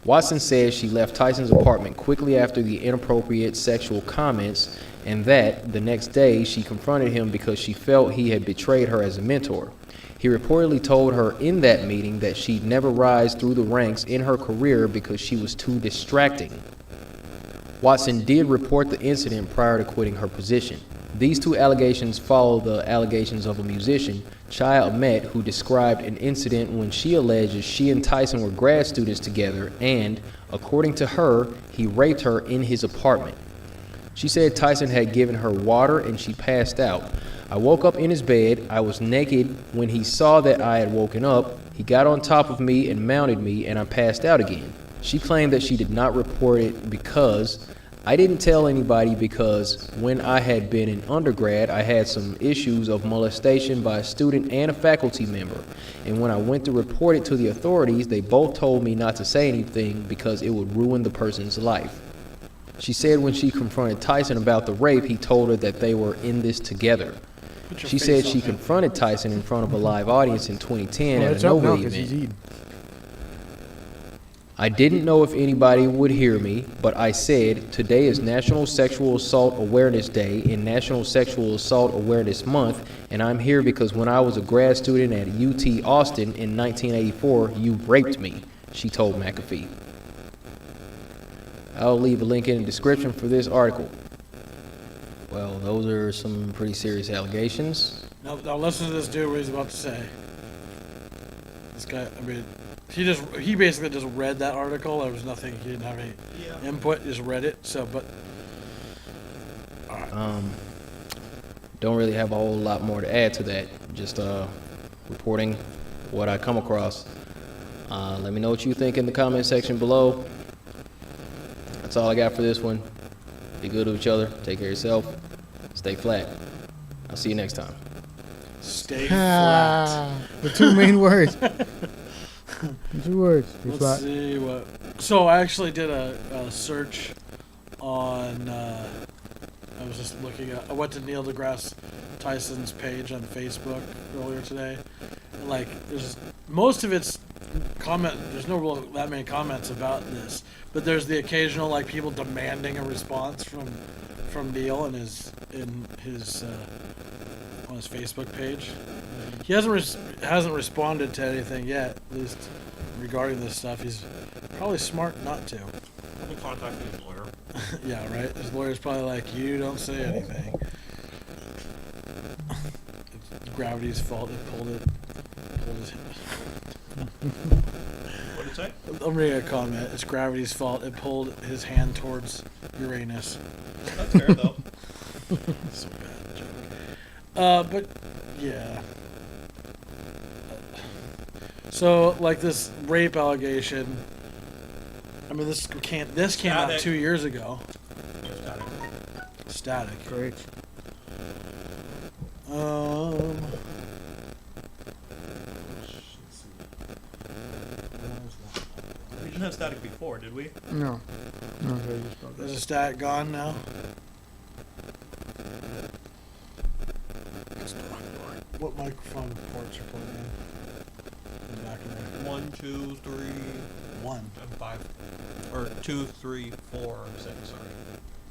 [SPEAKER 5] Watson says she left Tyson's apartment quickly after the inappropriate sexual comments, and that the next day she confronted him because she felt he had betrayed her as a mentor. He reportedly told her in that meeting that she'd never rise through the ranks in her career because she was too distracting. Watson did report the incident prior to quitting her position. These two allegations follow the allegations of a musician, Chai Ahmet, who described an incident when she alleges she and Tyson were grad students together and, according to her, he raped her in his apartment. She said Tyson had given her water and she passed out. I woke up in his bed. I was naked. When he saw that I had woken up, he got on top of me and mounted me, and I passed out again. She claimed that she did not report it because I didn't tell anybody because when I had been in undergrad, I had some issues of molestation by a student and a faculty member. And when I went to report it to the authorities, they both told me not to say anything because it would ruin the person's life. She said when she confronted Tyson about the rape, he told her that they were in this together. She said she confronted Tyson in front of a live audience in 2010 at a Nova event. I didn't know if anybody would hear me, but I said, today is National Sexual Assault Awareness Day and National Sexual Assault Awareness Month, and I'm here because when I was a grad student at UT Austin in 1984, you raped me, she told McAfee. I'll leave a link in the description for this article. Well, those are some pretty serious allegations.
[SPEAKER 2] Now listen to this dude, what he's about to say. This guy, I mean, he basically just read that article. There was nothing, he didn't have any input, just read it. So, but
[SPEAKER 5] don't really have a whole lot more to add to that. Just reporting what I come across. Let me know what you think in the comment section below. That's all I got for this one. Be good to each other. Take care of yourself. Stay flat. I'll see you next time.
[SPEAKER 2] Stay flat.
[SPEAKER 4] The two main words. The 2 words. Stay
[SPEAKER 2] Let's
[SPEAKER 4] flat.
[SPEAKER 2] see what. So I actually did a search on. I was just looking at. I went to Neil deGrasse Tyson's page on Facebook earlier today. And like, there's most of it's comment. There's no real that many comments about this, but there's the occasional like people demanding a response from Neil on his Facebook page. He hasn't responded to anything yet, at least regarding this stuff. He's probably smart not to.
[SPEAKER 1] I've been contacting his lawyer.
[SPEAKER 2] Yeah, right. His lawyer's probably like, you don't say anything. It's gravity's fault. It pulled his.
[SPEAKER 1] What did it say?
[SPEAKER 2] I'm reading a comment. It's gravity's fault. It pulled his hand towards Uranus.
[SPEAKER 1] That's fair though.
[SPEAKER 2] So bad joke. But yeah. So like this rape allegation. I mean, this came out
[SPEAKER 1] Static.
[SPEAKER 2] 2 years ago. Static.
[SPEAKER 1] have static before, did we?
[SPEAKER 4] No. No, okay, just about
[SPEAKER 2] Is
[SPEAKER 4] that.
[SPEAKER 2] the stat gone now? What microphone ports are plugged in the back of there?
[SPEAKER 1] 1, 2, 3,
[SPEAKER 2] One,
[SPEAKER 1] and 5. Or 2, 3, 4, 6, sorry.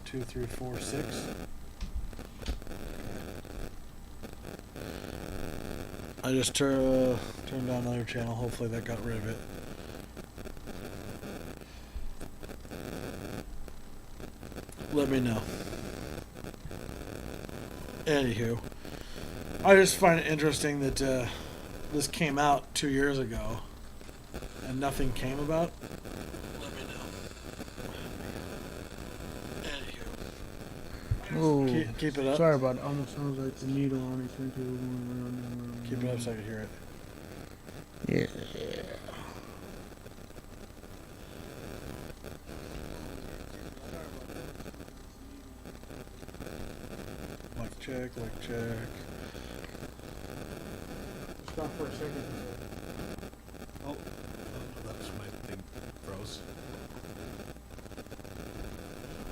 [SPEAKER 2] 2, 3, 4, 6. I just turned down another channel. Hopefully that got rid of it. Let me know. Anywho, I just find it interesting that this came out 2 years ago and nothing came about. Let me know. Anywho,
[SPEAKER 4] Oh,
[SPEAKER 2] keep it up.
[SPEAKER 4] sorry about it. Almost sounds like the needle on it. Turntable going around and around.
[SPEAKER 2] Keep it up so I can hear it.
[SPEAKER 4] Yeah.
[SPEAKER 2] Mic check, mic check.
[SPEAKER 4] Stop for a second.
[SPEAKER 1] Oh, that's my thing froze.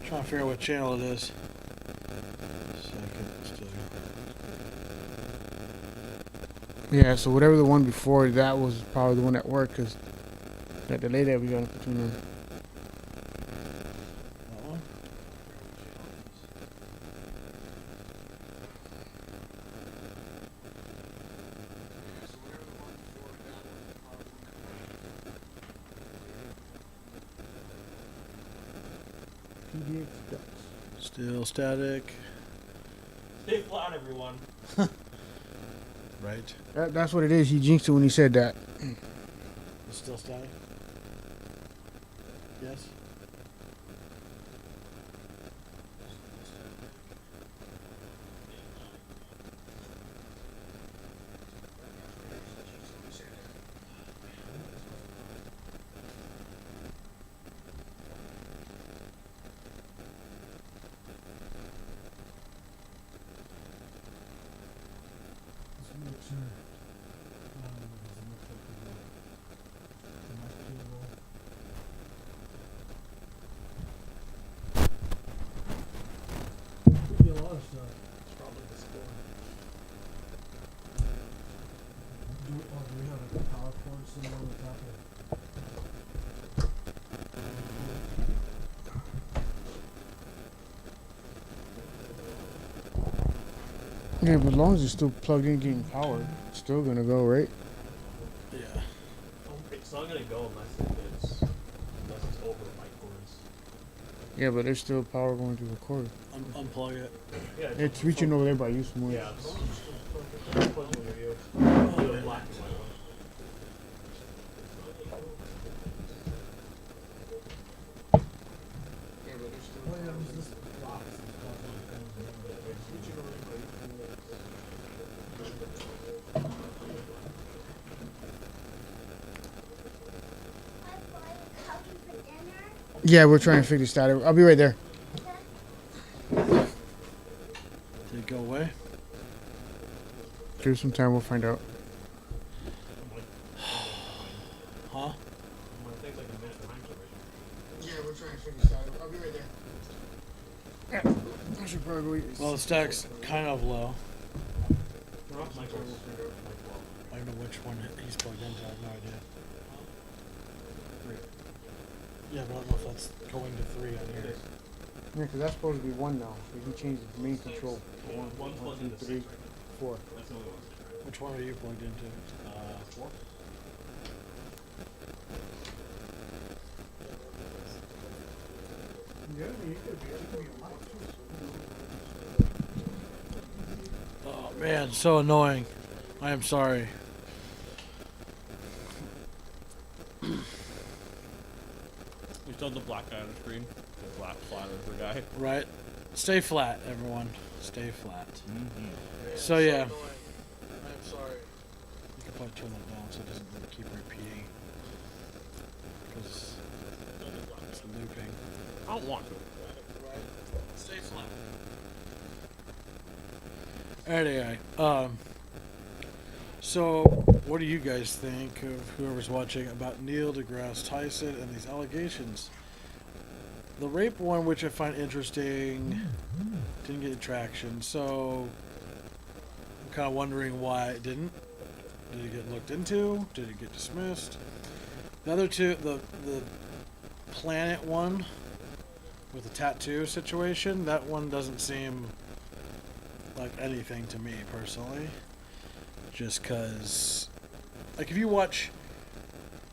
[SPEAKER 2] Trying to figure out what channel it is. Second, still.
[SPEAKER 4] Yeah, so whatever the one before that was probably the one that worked because that delay that we got between them.
[SPEAKER 2] That one?
[SPEAKER 4] PDX ducks.
[SPEAKER 2] Still static.
[SPEAKER 1] Stay flat, everyone.
[SPEAKER 2] Right.
[SPEAKER 4] That's what it is. He jinxed it when he said that.
[SPEAKER 2] It's still static? Yes?
[SPEAKER 4] Yeah, but as long as it's still plugged in getting power, it's still gonna go, right?
[SPEAKER 2] Yeah.
[SPEAKER 1] It's not gonna go unless it's over my cords.
[SPEAKER 4] Yeah, but there's still power going to the cord.
[SPEAKER 2] Unplug it.
[SPEAKER 1] Yeah,
[SPEAKER 4] It's reaching over there by you somewhere.
[SPEAKER 1] Yeah, it's plugging near you. You have black and white one.
[SPEAKER 4] Yeah, we're trying to figure this out. I'll be right there.
[SPEAKER 2] Did it go away?
[SPEAKER 4] Give us some time, we'll find out.
[SPEAKER 2] Huh?
[SPEAKER 1] It takes like a minute behind somebody.
[SPEAKER 4] Yeah, we're trying to figure this out. I'll be right there. Yeah, I should probably go eat.
[SPEAKER 2] Well, the stack's kind of low.
[SPEAKER 1] Turn off my cord.
[SPEAKER 2] I don't know which one he's plugged into. I have no idea. Yeah, but I don't know if that's going to 3 on here.
[SPEAKER 4] Yeah, because that's supposed to be 1 now. So he changed the main control.
[SPEAKER 1] Yeah,
[SPEAKER 4] One,
[SPEAKER 1] one's plugged
[SPEAKER 4] two,
[SPEAKER 1] into
[SPEAKER 4] 3,
[SPEAKER 1] 6 right
[SPEAKER 4] 4.
[SPEAKER 1] now. That's the only one.
[SPEAKER 2] Which one are you plugged into?
[SPEAKER 1] 4.
[SPEAKER 2] Oh man, so annoying. I am sorry.
[SPEAKER 1] We still have the black guy on the screen. The black flat earther guy.
[SPEAKER 2] Right? Stay flat, everyone. Stay flat. So yeah. I'm sorry. You can probably turn that down so it doesn't keep repeating. Because it's looping.
[SPEAKER 1] I don't want to.
[SPEAKER 2] Right? Stay flat. Anyway, so what do you guys think of whoever's watching about Neil deGrasse Tyson and these allegations? The rape one, which I find interesting, didn't get traction, so I'm kind of wondering why it didn't. Did it get looked into? Did it get dismissed? The other two, the planet one with the tattoo situation, that one doesn't seem like anything to me personally. Just cause, like, if you watch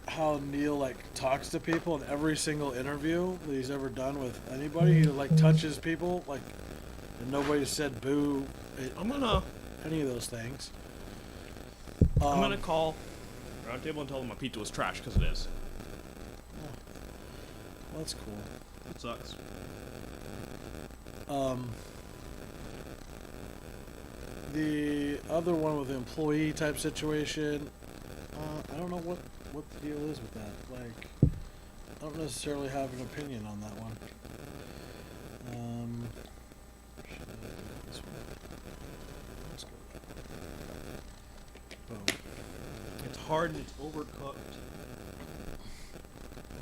[SPEAKER 2] how Neil like talks to people in every single interview that he's ever done with anybody, he like touches people like, and nobody said boo. Any of those things.
[SPEAKER 1] I'm gonna call Roundtable and tell them my pizza was trash because it is.
[SPEAKER 2] Well, that's cool.
[SPEAKER 1] It sucks.
[SPEAKER 2] The other one with the employee type situation, I don't know what the deal is with that. Like, I don't necessarily have an opinion on that one. Should I do this one? Let's go. Boom.
[SPEAKER 1] It's hard and it's overcooked.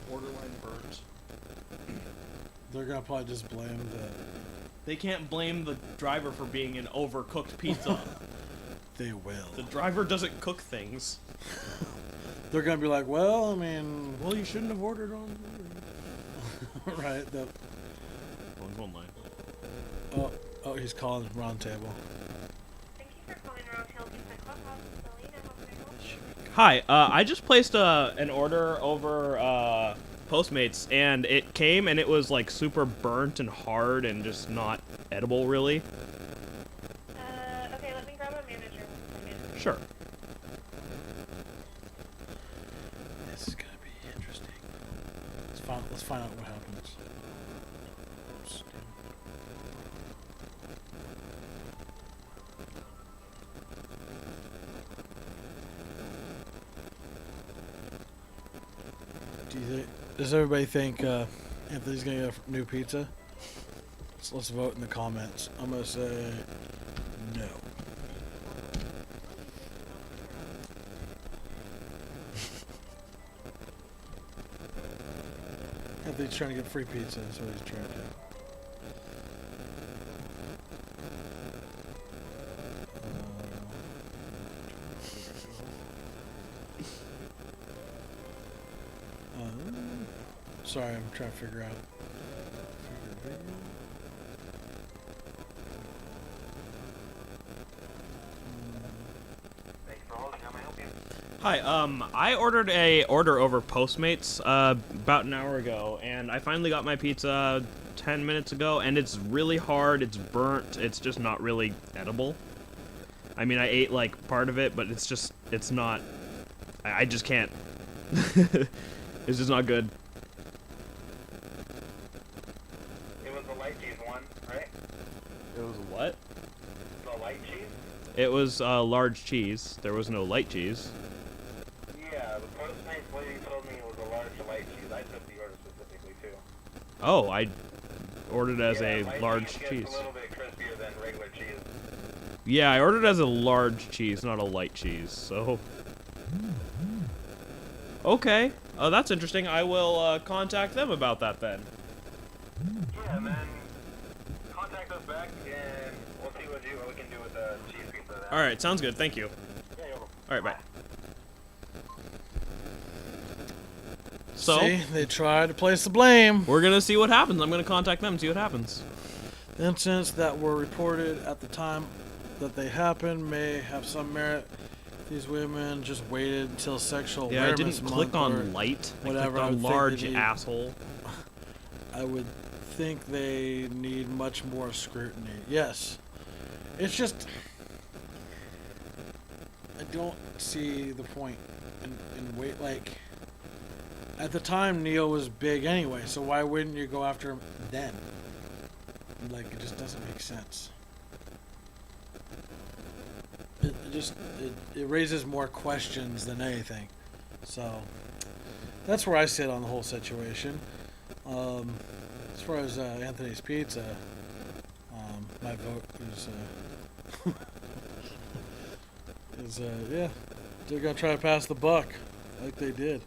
[SPEAKER 1] Borderline burnt.
[SPEAKER 2] They're gonna probably just blame the.
[SPEAKER 1] They can't blame the driver for being an overcooked pizza.
[SPEAKER 2] They will.
[SPEAKER 1] The driver doesn't cook things.
[SPEAKER 2] They're gonna be like, well, I mean,
[SPEAKER 1] Well, you shouldn't have ordered on.
[SPEAKER 2] right? The,
[SPEAKER 1] Oh, he's online.
[SPEAKER 2] oh, he's calling Roundtable.
[SPEAKER 6] Thank you for calling Round Hill Pizza Clubhouse. Selena, how can I help you?
[SPEAKER 1] Hi, I just placed an order over Postmates, and it came and it was like super burnt and hard and just not edible, really.
[SPEAKER 6] Okay, let me grab a manager 1 second.
[SPEAKER 1] Sure.
[SPEAKER 2] This is gonna be interesting. Let's find out what happens. Oops. Does everybody think Anthony's gonna get a new pizza? Let's vote in the comments. I'm gonna say no. Anthony's trying to get free pizza. That's what he's trying to do. Sorry, I'm trying to figure out.
[SPEAKER 1] Hi, I ordered a order over Postmates about an hour ago, and I finally got my pizza 10 minutes ago, and it's really hard, it's burnt, it's just not really edible. I mean, I ate, like, part of it, but it's not, I just can't. It's just not good.
[SPEAKER 7] It was the light cheese one, right?
[SPEAKER 1] It was what?
[SPEAKER 7] The light cheese?
[SPEAKER 1] It was large cheese. There was no light cheese.
[SPEAKER 7] Yeah, the Postmates lady told me it was a large light cheese. I took the order specifically too.
[SPEAKER 1] Oh, I ordered as
[SPEAKER 7] Yeah,
[SPEAKER 1] a
[SPEAKER 7] light
[SPEAKER 1] large
[SPEAKER 7] cheese.
[SPEAKER 1] cheese.
[SPEAKER 7] Gets a little bit crispier than regular cheese.
[SPEAKER 1] Yeah, I ordered as a large cheese, not a light cheese, so... Okay, that's interesting. I will contact them about that then.
[SPEAKER 7] Yeah, and then contact us back and we'll see what we can do with the cheese pizza then.
[SPEAKER 1] Alright, sounds good. Thank you.
[SPEAKER 7] Yeah, you're welcome.
[SPEAKER 1] Alright, bye. So,
[SPEAKER 2] See, they tried to place the blame.
[SPEAKER 1] we're gonna see what happens. I'm gonna contact them and see what happens.
[SPEAKER 2] The incidents that were reported at the time that they happened may have some merit. These women just waited until sexual
[SPEAKER 1] Yeah, I
[SPEAKER 2] awareness
[SPEAKER 1] didn't click
[SPEAKER 2] month or
[SPEAKER 1] on light. I
[SPEAKER 2] whatever.
[SPEAKER 1] clicked
[SPEAKER 2] I
[SPEAKER 1] on
[SPEAKER 2] would think
[SPEAKER 1] large,
[SPEAKER 2] they need-
[SPEAKER 1] asshole.
[SPEAKER 2] I would think they need much more scrutiny. Yes. It's just... I don't see the point in wait, like... At the time, Neil was big anyway, so why wouldn't you go after him then? Like, it just doesn't make sense. It raises more questions than anything. So, that's where I sit on the whole situation. As far as Anthony's Pizza, my vote is, yeah, They're gonna try to pass the buck, like they did.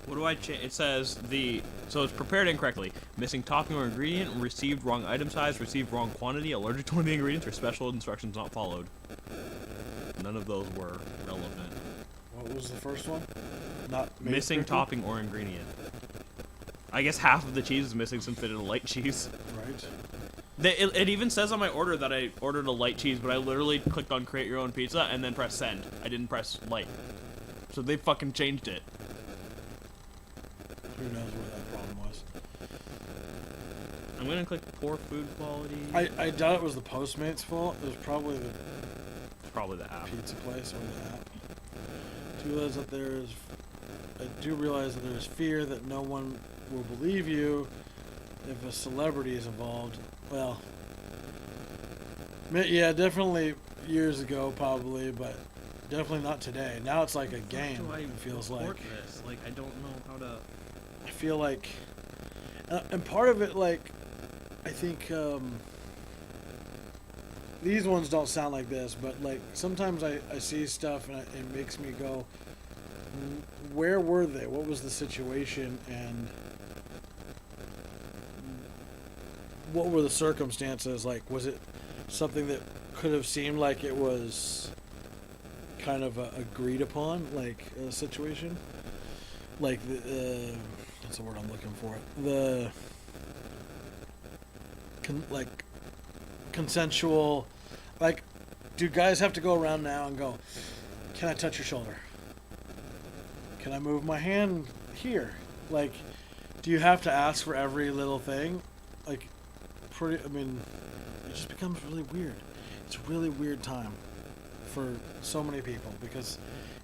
[SPEAKER 1] What do I change? It says so it's prepared incorrectly. Missing topping or ingredient, received wrong item size, received wrong quantity, allergic to one of the ingredients, or special instructions not followed. None of those were relevant.
[SPEAKER 2] What was the first one? Not made
[SPEAKER 1] Missing
[SPEAKER 2] correctly?
[SPEAKER 1] topping or ingredient. I guess half of the cheese is missing since they did a light cheese.
[SPEAKER 2] Right.
[SPEAKER 1] It even says on my order that I ordered a light cheese, but I literally clicked on create your own pizza and then press send. I didn't press light. So they fucking changed it.
[SPEAKER 2] Who knows where that problem was?
[SPEAKER 1] I'm gonna click poor food quality.
[SPEAKER 2] I doubt it was the Postmates' fault. It was probably the
[SPEAKER 1] Probably the app.
[SPEAKER 2] pizza place or the app. I do realize that there is fear that no one will believe you if a celebrity is involved. Well, yeah, definitely years ago, probably, but definitely not today. Now it's like a game. It feels like.
[SPEAKER 1] This? Like I don't know how to.
[SPEAKER 2] I feel like, and part of it, like, I think these ones don't sound like this, but like sometimes I see stuff and it makes me go, where were they? What was the situation? And what were the circumstances? Like, was it something that could have seemed like it was kind of agreed upon, like a situation? Like, that's the word I'm looking for. Consensual, like, do guys have to go around now and go, can I touch your shoulder? Can I move my hand here? Like, do you have to ask for every little thing? Like, it just becomes really weird. It's a really weird time for so many people because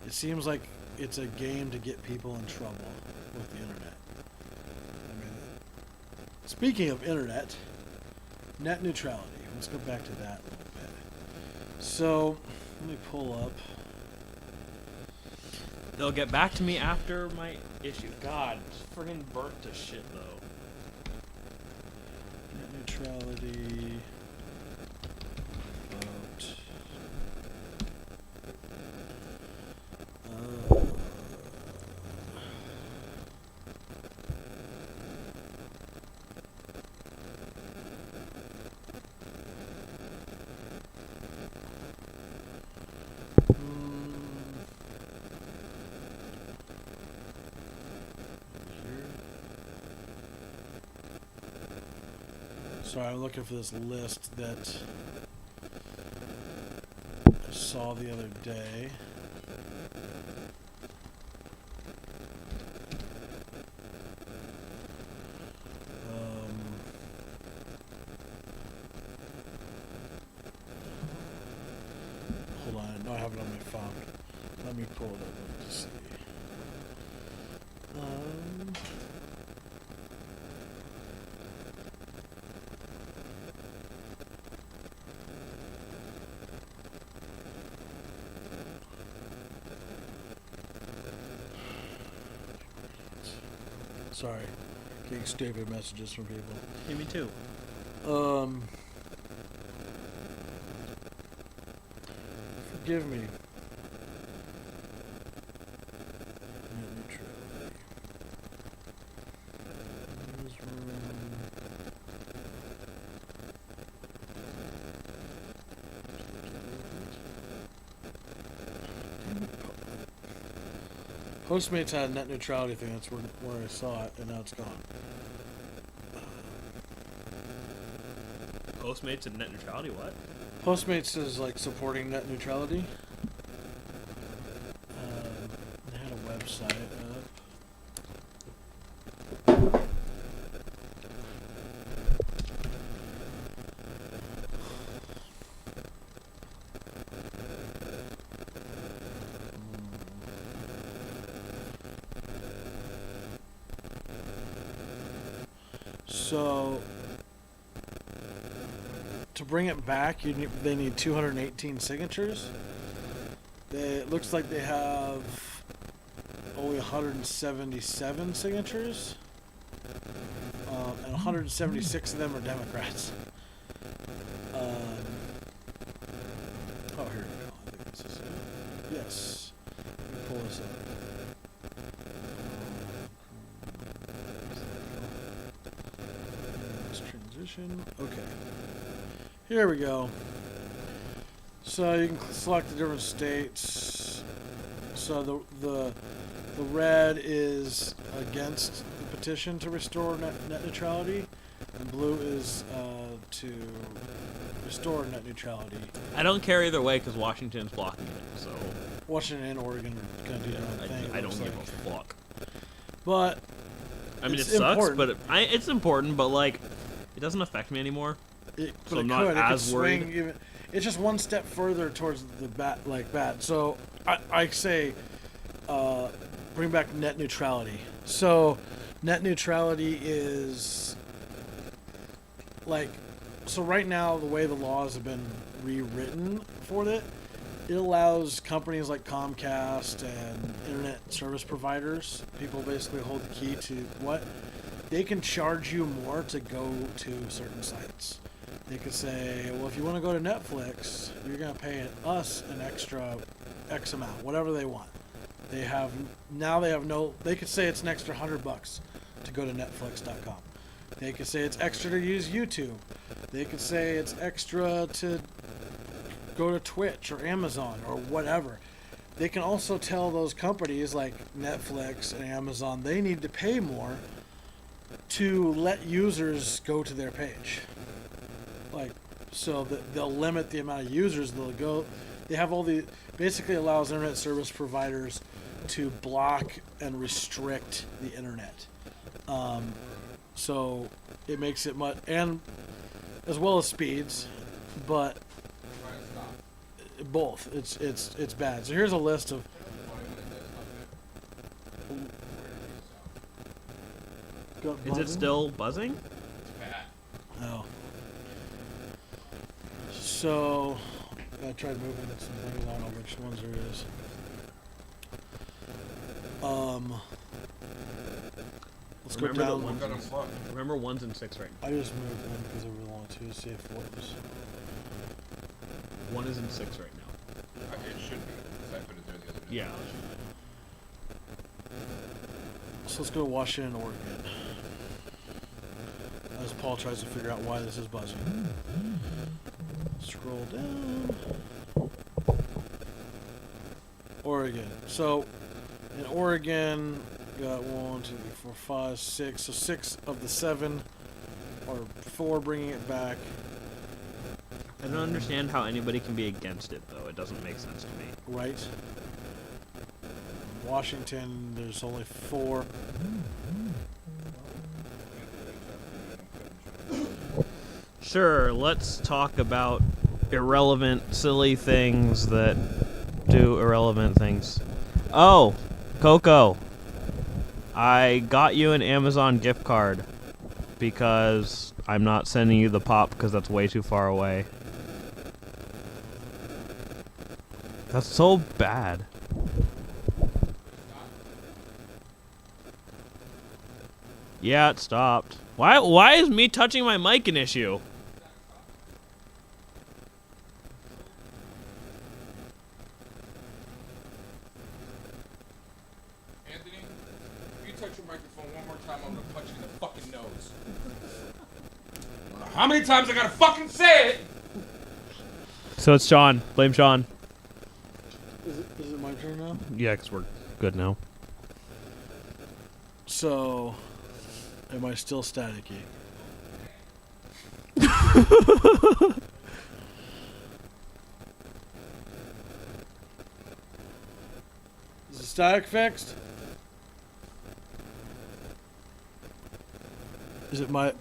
[SPEAKER 2] it seems like it's a game to get people in trouble with the internet. I mean, speaking of internet, net neutrality. Let's go back to that a little bit. So, let me pull up.
[SPEAKER 1] They'll get back to me after my issue. God, it's friggin' burnt to shit though.
[SPEAKER 2] Net neutrality. Vote. Sorry, I'm looking for this list that I saw the other day. Hold on, I know I have it on my phone. Let me pull it up to see. Sorry, getting stupid messages from people.
[SPEAKER 1] Yeah, me too.
[SPEAKER 2] Forgive me. Net neutrality. Postmates had a net neutrality thing. That's where I saw it, and now it's gone.
[SPEAKER 1] Postmates and net neutrality, what?
[SPEAKER 2] Postmates is like supporting net neutrality. They had a website up. So, to bring it back, they need 218 signatures. It looks like they have only 177 signatures, and 176 of them are Democrats. Oh, here we go. I think this is it. Yes. Let me pull this up. Let's transition. Okay. Here we go. So you can select the different states. So the red is against the petition to restore net neutrality, and blue is to restore net neutrality.
[SPEAKER 1] I don't care either way because Washington's blocking it. So
[SPEAKER 2] Washington and Oregon are gonna do their own thing.
[SPEAKER 1] I don't give
[SPEAKER 2] like.
[SPEAKER 1] a fuck.
[SPEAKER 2] But
[SPEAKER 1] I mean, it
[SPEAKER 2] it's
[SPEAKER 1] sucks,
[SPEAKER 2] important.
[SPEAKER 1] but it's important. But like, it doesn't affect me anymore.
[SPEAKER 2] But
[SPEAKER 1] So
[SPEAKER 2] it
[SPEAKER 1] I'm not
[SPEAKER 2] could.
[SPEAKER 1] as
[SPEAKER 2] it could
[SPEAKER 1] worried.
[SPEAKER 2] swing even. It's just one step further towards the bad. So I say bring back net neutrality. So net neutrality is like, so right now the way the laws have been rewritten for it allows companies like Comcast and internet service providers, people basically hold the key to what they can charge you more to go to certain sites. They could say, well, if you want to go to Netflix, you're going to pay us an extra X amount, whatever they want. They could say it's an extra $100 to go to Netflix.com. They could say it's extra to use YouTube. They could say it's extra to go to Twitch or Amazon or whatever. They can also tell those companies like Netflix and Amazon they need to pay more to let users go to their page. Like, so that they'll limit the amount of users they'll go. They have basically allows internet service providers to block and restrict the internet. So it makes it much, and as well as speeds, but both. It's bad. So here's a list of.
[SPEAKER 1] Is it still buzzing?
[SPEAKER 2] Oh. So I tried moving it, so I don't know which ones there is. Let's go
[SPEAKER 1] Remember
[SPEAKER 2] down.
[SPEAKER 1] the ones. Remember 1s and 6 right now.
[SPEAKER 2] I just moved one because there were only two. See if what was.
[SPEAKER 1] 1 is in 6 right now.
[SPEAKER 3] It should be, because I put it there the other day.
[SPEAKER 1] Yeah.
[SPEAKER 2] So let's go to Washington, Oregon. As Paul tries to figure out why this is buzzing. Scroll down. Oregon. So in Oregon, we got 1, 2, 3, 4, 5, 6. So 6 of the 7 or 4 bringing it back.
[SPEAKER 1] I don't understand how anybody can be against it, though. It doesn't make sense to me.
[SPEAKER 2] Right. Washington, there's only 4.
[SPEAKER 1] Sure, let's talk about irrelevant, silly things that do irrelevant things. Oh, Coco. I got you an Amazon gift card because I'm not sending you the pop because that's way too far away. That's so bad. Yeah, it stopped. Why is me touching my mic an issue?
[SPEAKER 3] Anthony, if you touch your microphone one more time, I'm gonna punch you in the fucking nose. I don't know how many times I gotta fucking say it?
[SPEAKER 1] So it's Sean. Blame Sean.
[SPEAKER 2] Is it my turn now?
[SPEAKER 1] Yeah, because we're good now.
[SPEAKER 2] So, am I still staticky? Is the static fixed? Is it my...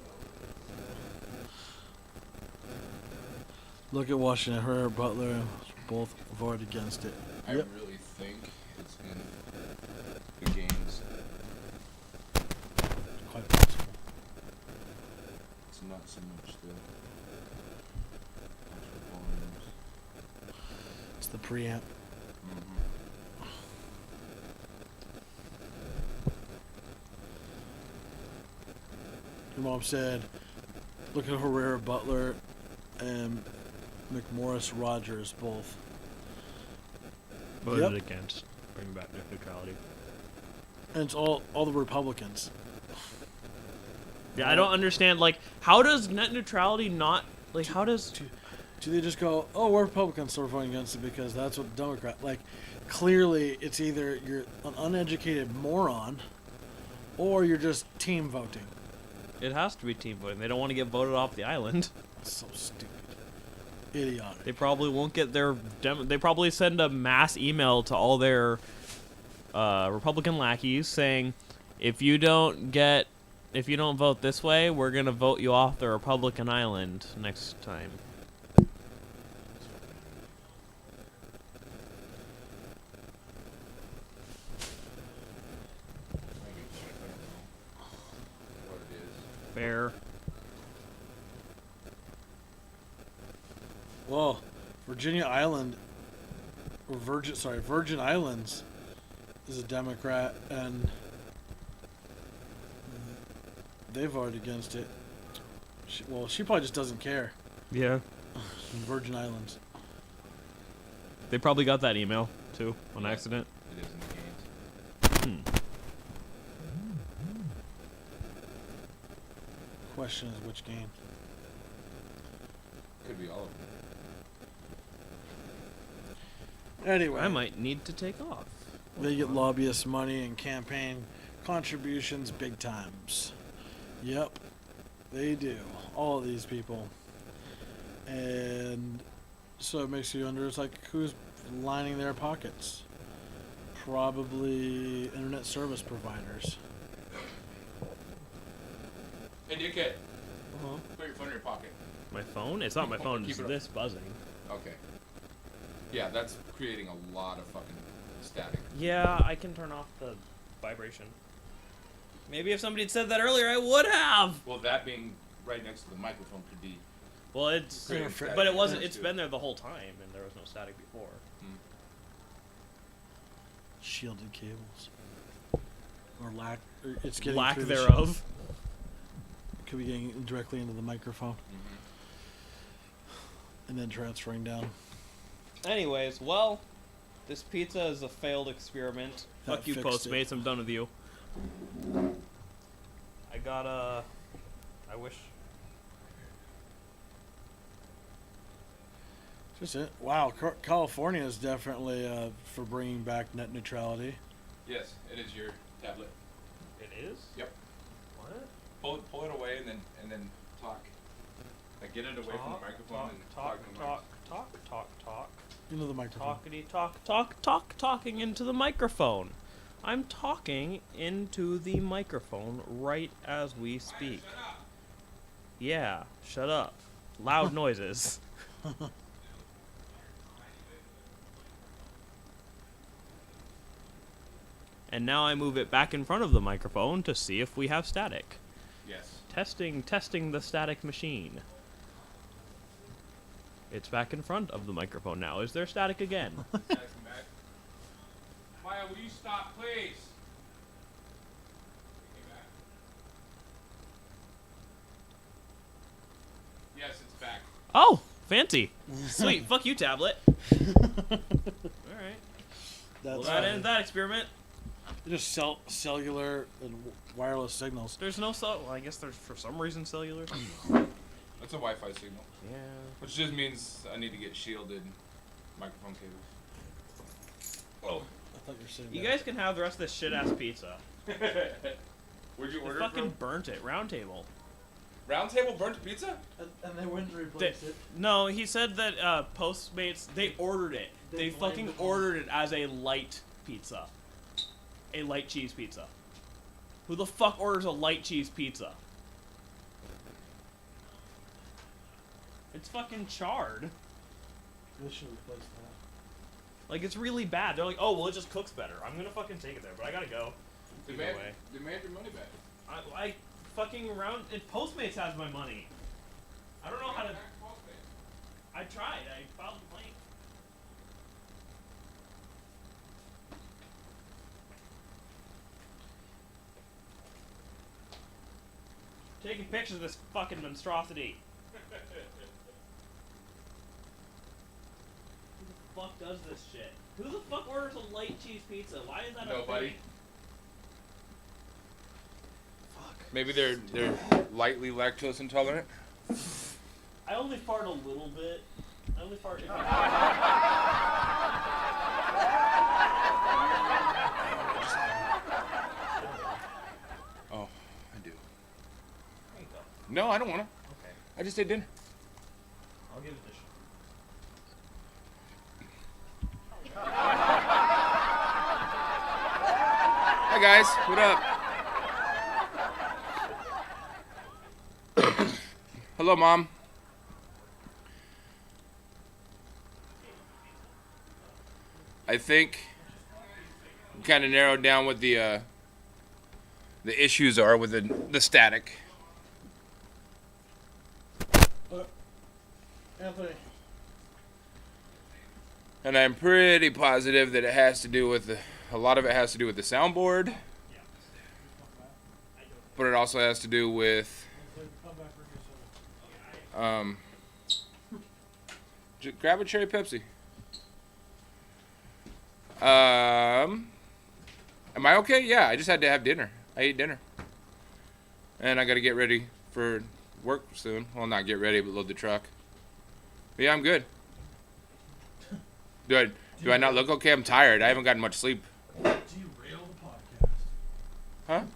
[SPEAKER 2] Look at Washington, her, Butler, both voted against it.
[SPEAKER 3] I
[SPEAKER 2] Yep.
[SPEAKER 3] really think it's in the games.
[SPEAKER 2] Quite possible.
[SPEAKER 3] It's not so much the actual volumes.
[SPEAKER 2] It's the preamp. Your mom said, look at Herrera, Butler, and McMorris Rogers both
[SPEAKER 1] voted
[SPEAKER 2] Yep.
[SPEAKER 1] against bringing back net neutrality.
[SPEAKER 2] And it's all the Republicans.
[SPEAKER 1] Yeah, I don't understand. Like, how does net neutrality not like? How does
[SPEAKER 2] Do they just go, oh, we're Republicans, so we're voting against it because that's what the Democrat like? Clearly, it's either you're an uneducated moron, or you're just team voting.
[SPEAKER 1] it has to be team voting? They don't want to get voted off the island.
[SPEAKER 2] So stupid, idiotic.
[SPEAKER 1] They probably won't get their. They probably send a mass email to all their Republican lackeys saying, if you don't vote this way, we're gonna vote you off the Republican island next time.
[SPEAKER 3] What it is.
[SPEAKER 1] Fair.
[SPEAKER 2] Well, Virginia Island, or Virgin Islands, is a Democrat, and they voted against it. She probably just doesn't care.
[SPEAKER 1] Yeah.
[SPEAKER 2] Virgin Islands.
[SPEAKER 1] They probably got that email too on accident.
[SPEAKER 3] It is in the games.
[SPEAKER 2] Question is which game?
[SPEAKER 3] Could be all of them.
[SPEAKER 2] Anyway,
[SPEAKER 1] I might need to take off.
[SPEAKER 2] they get lobbyist money and campaign contributions big times. Yep, they do. All of these people. And so it makes you wonder, it's like, who's lining their pockets? Probably internet service providers.
[SPEAKER 3] Hey, dickhead.
[SPEAKER 1] Uh-huh.
[SPEAKER 3] Put your phone in your pocket.
[SPEAKER 1] My phone? It's not my phone.
[SPEAKER 3] Keep
[SPEAKER 1] It's
[SPEAKER 3] it up.
[SPEAKER 1] this buzzing.
[SPEAKER 3] Okay. Yeah, that's creating a lot of fucking static.
[SPEAKER 1] Yeah, I can turn off the vibration. Maybe if somebody had said that earlier, I would have.
[SPEAKER 3] Well, that being right next to the microphone could be.
[SPEAKER 1] Well, it's
[SPEAKER 3] Creating static
[SPEAKER 1] but it wasn't.
[SPEAKER 3] too.
[SPEAKER 1] It's been there the whole time, and there was no static before.
[SPEAKER 2] Shielded cables. Or it's getting
[SPEAKER 1] Lack
[SPEAKER 2] through the
[SPEAKER 1] thereof.
[SPEAKER 2] could be getting directly into the microphone and then transferring down.
[SPEAKER 1] Anyways, well, this pizza is a failed experiment.
[SPEAKER 2] That
[SPEAKER 1] Fuck you,
[SPEAKER 2] fixed it.
[SPEAKER 1] Postmates. I'm done with you. I got a. I wish.
[SPEAKER 2] Just it. Wow, California is definitely for bringing back net neutrality.
[SPEAKER 3] Yes, it is your tablet.
[SPEAKER 1] It is.
[SPEAKER 3] Yep.
[SPEAKER 1] What?
[SPEAKER 3] Pull it away and then talk. Like get it away from the microphone and talk to the mic.
[SPEAKER 1] Talk.
[SPEAKER 2] Into the microphone.
[SPEAKER 1] Talkity talking into the microphone. I'm talking into the microphone right as we speak. Yeah, shut up. Loud noises. And now I move it back in front of the microphone to see if we have static.
[SPEAKER 3] Yes.
[SPEAKER 1] Testing the static machine. It's back in front of the microphone now. Is there static again?
[SPEAKER 3] Maya, will you stop, please? Yes, it's back.
[SPEAKER 1] Oh, fancy. Sweet. Fuck you, tablet. Alright. Well, that ends that experiment.
[SPEAKER 2] Just cellular and wireless signals.
[SPEAKER 1] There's no cell. Well, I guess there's for some reason cellular.
[SPEAKER 3] That's a Wi-Fi signal.
[SPEAKER 1] Yeah.
[SPEAKER 3] Which just means I need to get shielded microphone cables. Oh.
[SPEAKER 2] I thought you were saying
[SPEAKER 1] You
[SPEAKER 2] that.
[SPEAKER 1] guys can have the rest of this shit ass pizza.
[SPEAKER 3] Where'd you
[SPEAKER 1] They
[SPEAKER 3] order
[SPEAKER 1] fucking
[SPEAKER 3] it from?
[SPEAKER 1] burnt it. Round Table.
[SPEAKER 3] Round Table burnt pizza?
[SPEAKER 2] And they wouldn't replace it.
[SPEAKER 1] No, he said that Postmates, they ordered it. They
[SPEAKER 2] blamed
[SPEAKER 1] fucking
[SPEAKER 2] it on-
[SPEAKER 1] ordered it as a light pizza. A light cheese pizza. Who the fuck orders a light cheese pizza? It's fucking charred.
[SPEAKER 2] They should replace that.
[SPEAKER 1] Like, it's really bad. They're like, oh, well, it just cooks better. I'm gonna fucking take it there, but I gotta go. Either way.
[SPEAKER 3] Demand your money back.
[SPEAKER 1] I fucking round. Postmates has my money. I don't know how to. I tried. I filed a complaint. Taking pictures of this fucking monstrosity. Who the fuck does this shit? Who the fuck orders a light cheese pizza? Why is that a
[SPEAKER 3] Nobody.
[SPEAKER 1] thing?
[SPEAKER 3] Maybe they're lightly lactose intolerant.
[SPEAKER 1] I only fart a little bit. I only fart if I...
[SPEAKER 3] Oh, I do.
[SPEAKER 1] There you go.
[SPEAKER 3] No, I don't want to.
[SPEAKER 1] Okay.
[SPEAKER 3] I just ate dinner.
[SPEAKER 1] I'll give it this.
[SPEAKER 3] Hi guys, what up? Hello, Mom. I think we kind of narrowed down what the issues are with the static.
[SPEAKER 2] Anthony.
[SPEAKER 3] And I'm pretty positive that it has to do with a lot of it has to do with the soundboard, but it also has to do with grab a cherry Pepsi. Am I okay? Yeah, I just had to have dinner. I ate dinner, and I got to get ready for work soon. Well, not get ready, but load the truck. But yeah, I'm good. Do I not look okay? I'm tired. I haven't gotten much sleep.
[SPEAKER 2] Derail the podcast.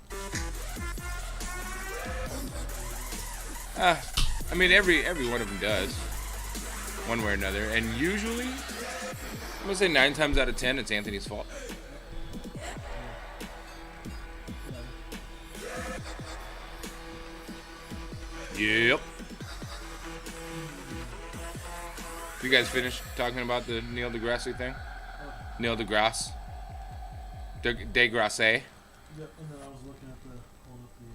[SPEAKER 3] Huh? I mean, every one of them does, one way or another. And usually, I'm gonna say 9 times out of 10, it's Anthony's fault. Yep. You guys finished talking about the Neil deGrasse thing? Neil deGrasse. Degrasse.
[SPEAKER 2] Yep, and then I was looking at hold up the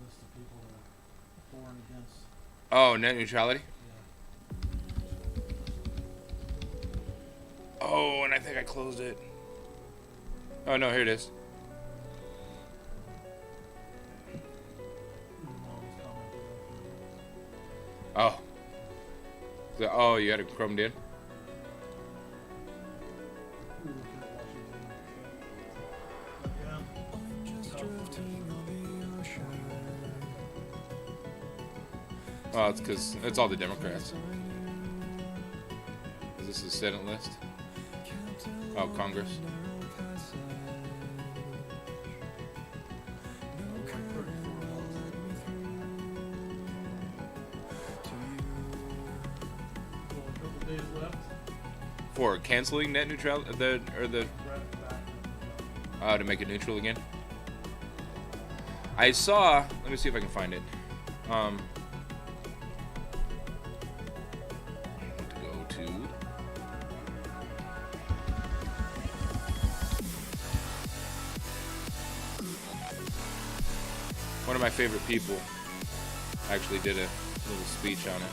[SPEAKER 2] list of people that are for and against.
[SPEAKER 3] Oh, net neutrality?
[SPEAKER 2] Yeah.
[SPEAKER 3] Oh, and I think I closed it. Oh, no, here it is. Oh. Oh, you had it chromed in? Oh, it's because it's all the Democrats. Is this the Senate list? Oh, Congress. For canceling net neutrality, to make it neutral again. I saw. Let me see if I can find it. To go to. One of my favorite people actually did a little speech on it.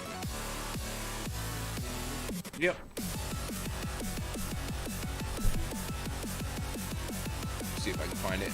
[SPEAKER 3] Yep. See if I can find it.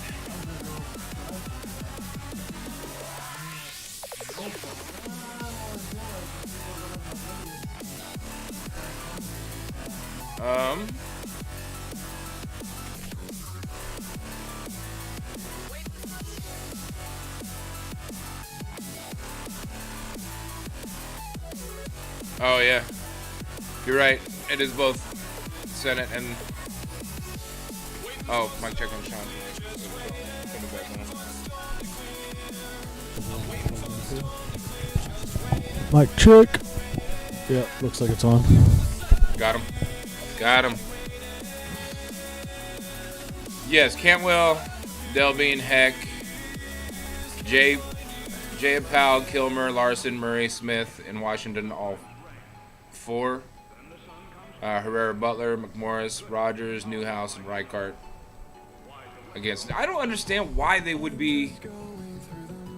[SPEAKER 3] Oh yeah, you're right. It is both Senate and. Oh, mic check on Sean.
[SPEAKER 2] Mic check. Yeah, looks like it's on.
[SPEAKER 3] Got him. Got him. Yes, Cantwell, Delbean, Heck, Jay Powell, Kilmer, Larson, Murray, Smith, and Washington, all 4. Herrera, Butler, McMorris, Rogers, Newhouse, and Reichart against. I don't understand why they would be.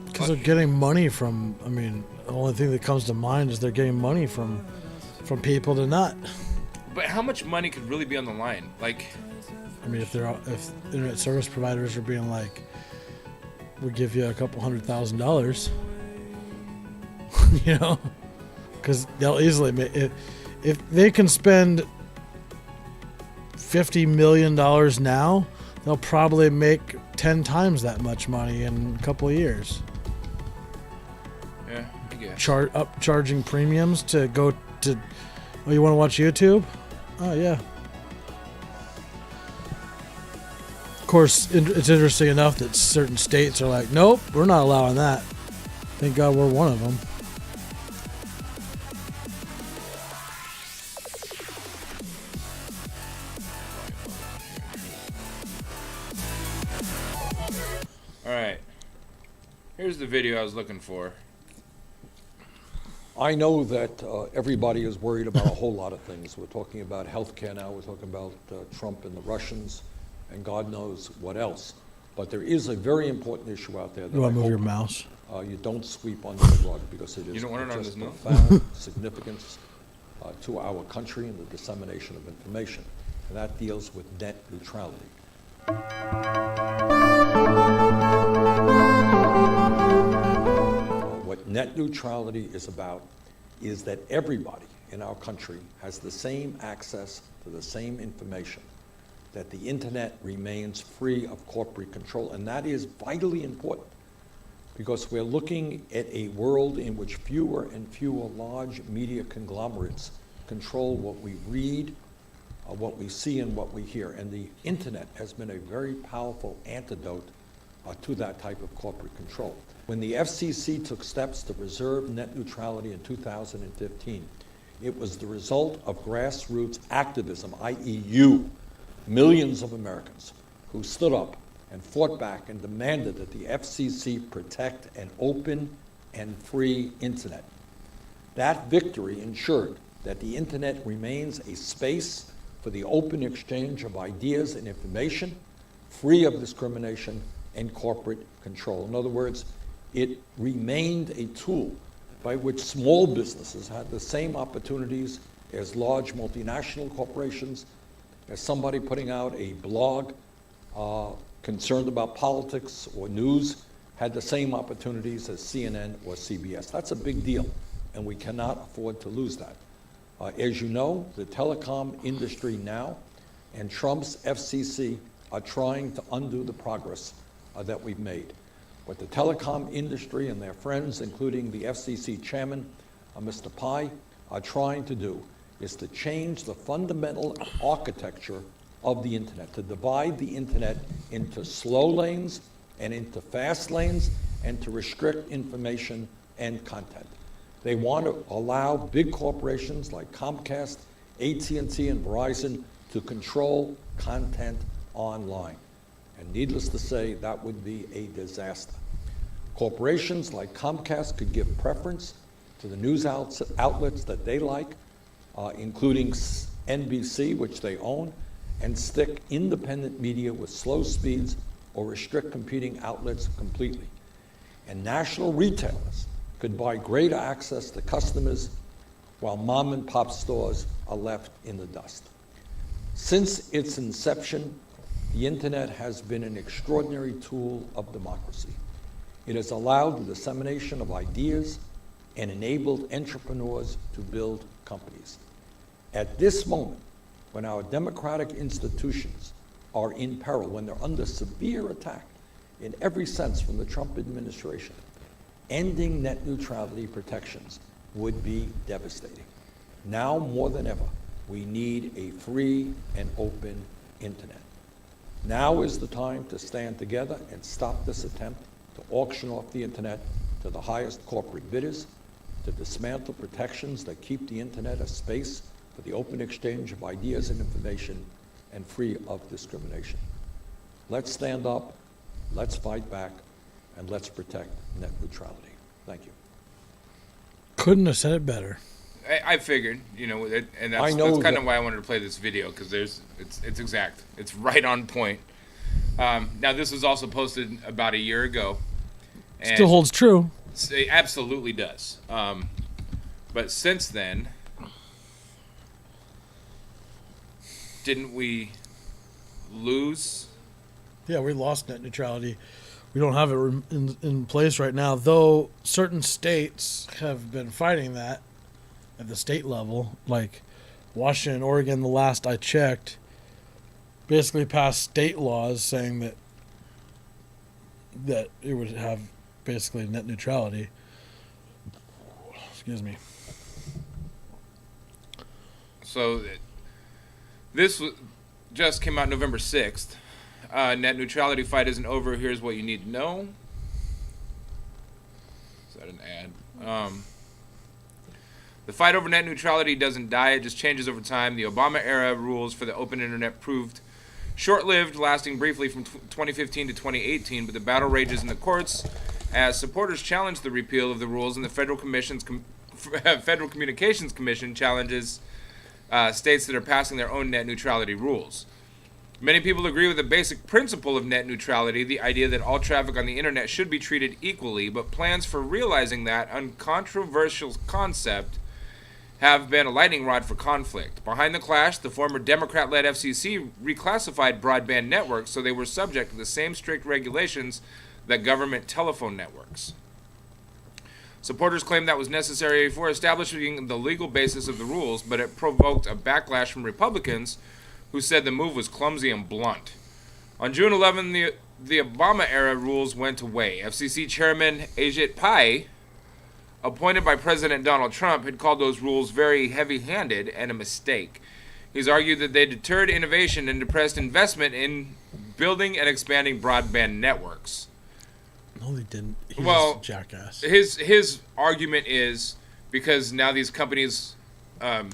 [SPEAKER 2] Because they're getting money from. I mean, the only thing that comes to mind is they're getting money from people to not.
[SPEAKER 3] But how much money could really be on the line? Like,
[SPEAKER 2] I mean, if internet service providers are being like, we'll give you a couple $100,000, you know, because they'll easily make if they can spend $50 million now, they'll probably make 10 times that much money in a couple of years.
[SPEAKER 3] Yeah, I guess.
[SPEAKER 2] Charging premiums to go to. Oh, you want to watch YouTube? Oh yeah. Of course, it's interesting enough that certain states are like, nope, we're not allowing that. Thank God we're one of them.
[SPEAKER 3] All right. Here's the video I was looking for.
[SPEAKER 8] I know that everybody is worried about a whole lot of things. We're talking about healthcare now. We're talking about Trump and the Russians, and God knows what else. But there is a very important issue out there that
[SPEAKER 2] You want
[SPEAKER 8] I
[SPEAKER 2] to move
[SPEAKER 8] hope
[SPEAKER 2] your mouse?
[SPEAKER 8] you don't sweep under the rug, because it is
[SPEAKER 3] You don't want it
[SPEAKER 8] of
[SPEAKER 3] on
[SPEAKER 8] just
[SPEAKER 3] this note?
[SPEAKER 8] profound significance to our country and the dissemination of information. And that deals with net neutrality. What net neutrality is about is that everybody in our country has the same access to the same information, that the internet remains free of corporate control, and that is vitally important, because we're looking at a world in which fewer and fewer large media conglomerates control what we read, what we see, and what we hear. And the internet has been a very powerful antidote to that type of corporate control. When the FCC took steps to preserve net neutrality in 2015, it was the result of grassroots activism, i.e. you, millions of Americans, who stood up and fought back and demanded that the FCC protect an open and free internet. That victory ensured that the internet remains a space for the open exchange of ideas and information, free of discrimination and corporate control. In other words, it remained a tool by which small businesses had the same opportunities as large multinational corporations, as somebody putting out a blog concerned about politics or news had the same opportunities as CNN or CBS. That's a big deal, and we cannot afford to lose that. As you know, the telecom industry now and Trump's FCC are trying to undo the progress that we've made. What the telecom industry and their friends, including the FCC chairman, Mr. Pai, are trying to do is to change the fundamental architecture of the internet, to divide the internet into slow lanes and into fast lanes, and to restrict information and content. They want to allow big corporations like Comcast, AT&T, and Verizon to control content online. And needless to say, that would be a disaster. Corporations like Comcast could give preference to the news outlets that they like, including NBC, which they own, and stick independent media with slow speeds or restrict competing outlets completely. And national retailers could buy greater access to customers while mom and pop stores are left in the dust. Since its inception, the internet has been an extraordinary tool of democracy. It has allowed the dissemination of ideas and enabled entrepreneurs to build companies. At this moment, when our democratic institutions are in peril, when they're under severe attack in every sense from the Trump administration, ending net neutrality protections would be devastating. Now more than ever, we need a free and open internet. Now is the time to stand together and stop this attempt to auction off the internet to the highest corporate bidders, to dismantle protections that keep the internet a space for the open exchange of ideas and information and free of discrimination. Let's stand up, let's fight back, and let's protect net neutrality. Thank you.
[SPEAKER 2] Couldn't have said it better.
[SPEAKER 3] I figured, you know, and
[SPEAKER 8] I
[SPEAKER 3] that's
[SPEAKER 8] know
[SPEAKER 3] kind
[SPEAKER 8] that-
[SPEAKER 3] of why I wanted to play this video, because it's exact. It's right on point. Now, this was also posted about a year ago. And
[SPEAKER 2] Still holds true.
[SPEAKER 3] it absolutely does. But since then, didn't we lose?
[SPEAKER 2] Yeah, we lost net neutrality. We don't have it in place right now, though certain states have been fighting that at the state level, like Washington and Oregon. The last I checked, basically passed state laws saying that it would have basically net neutrality. Excuse me.
[SPEAKER 3] So this just came out November 6th. Net neutrality fight isn't over. Here's what you need to know. Is that an ad? The fight over net neutrality doesn't die. It just changes over time. The Obama-era rules for the open internet proved short-lived, lasting briefly from 2015 to 2018, but the battle rages in the courts as supporters challenge the repeal of the rules, and the Federal Communications Commission challenges states that are passing their own net neutrality rules. Many people agree with the basic principle of net neutrality, the idea that all traffic on the internet should be treated equally, but plans for realizing that uncontroversial concept have been a lightning rod for conflict. Behind the clash, the former Democrat-led FCC reclassified broadband networks so they were subject to the same strict regulations that government telephone networks. Supporters claimed that was necessary for establishing the legal basis of the rules, but it provoked a backlash from Republicans who said the move was clumsy and blunt. On June 11, the Obama-era rules went away. FCC Chairman Ajit Pai, appointed by President Donald Trump, had called those rules very heavy-handed and a mistake. He's argued that they deterred innovation and depressed investment in building and expanding broadband networks.
[SPEAKER 2] No, they didn't. He's
[SPEAKER 3] Well,
[SPEAKER 2] a jackass.
[SPEAKER 3] His argument is because now these companies are going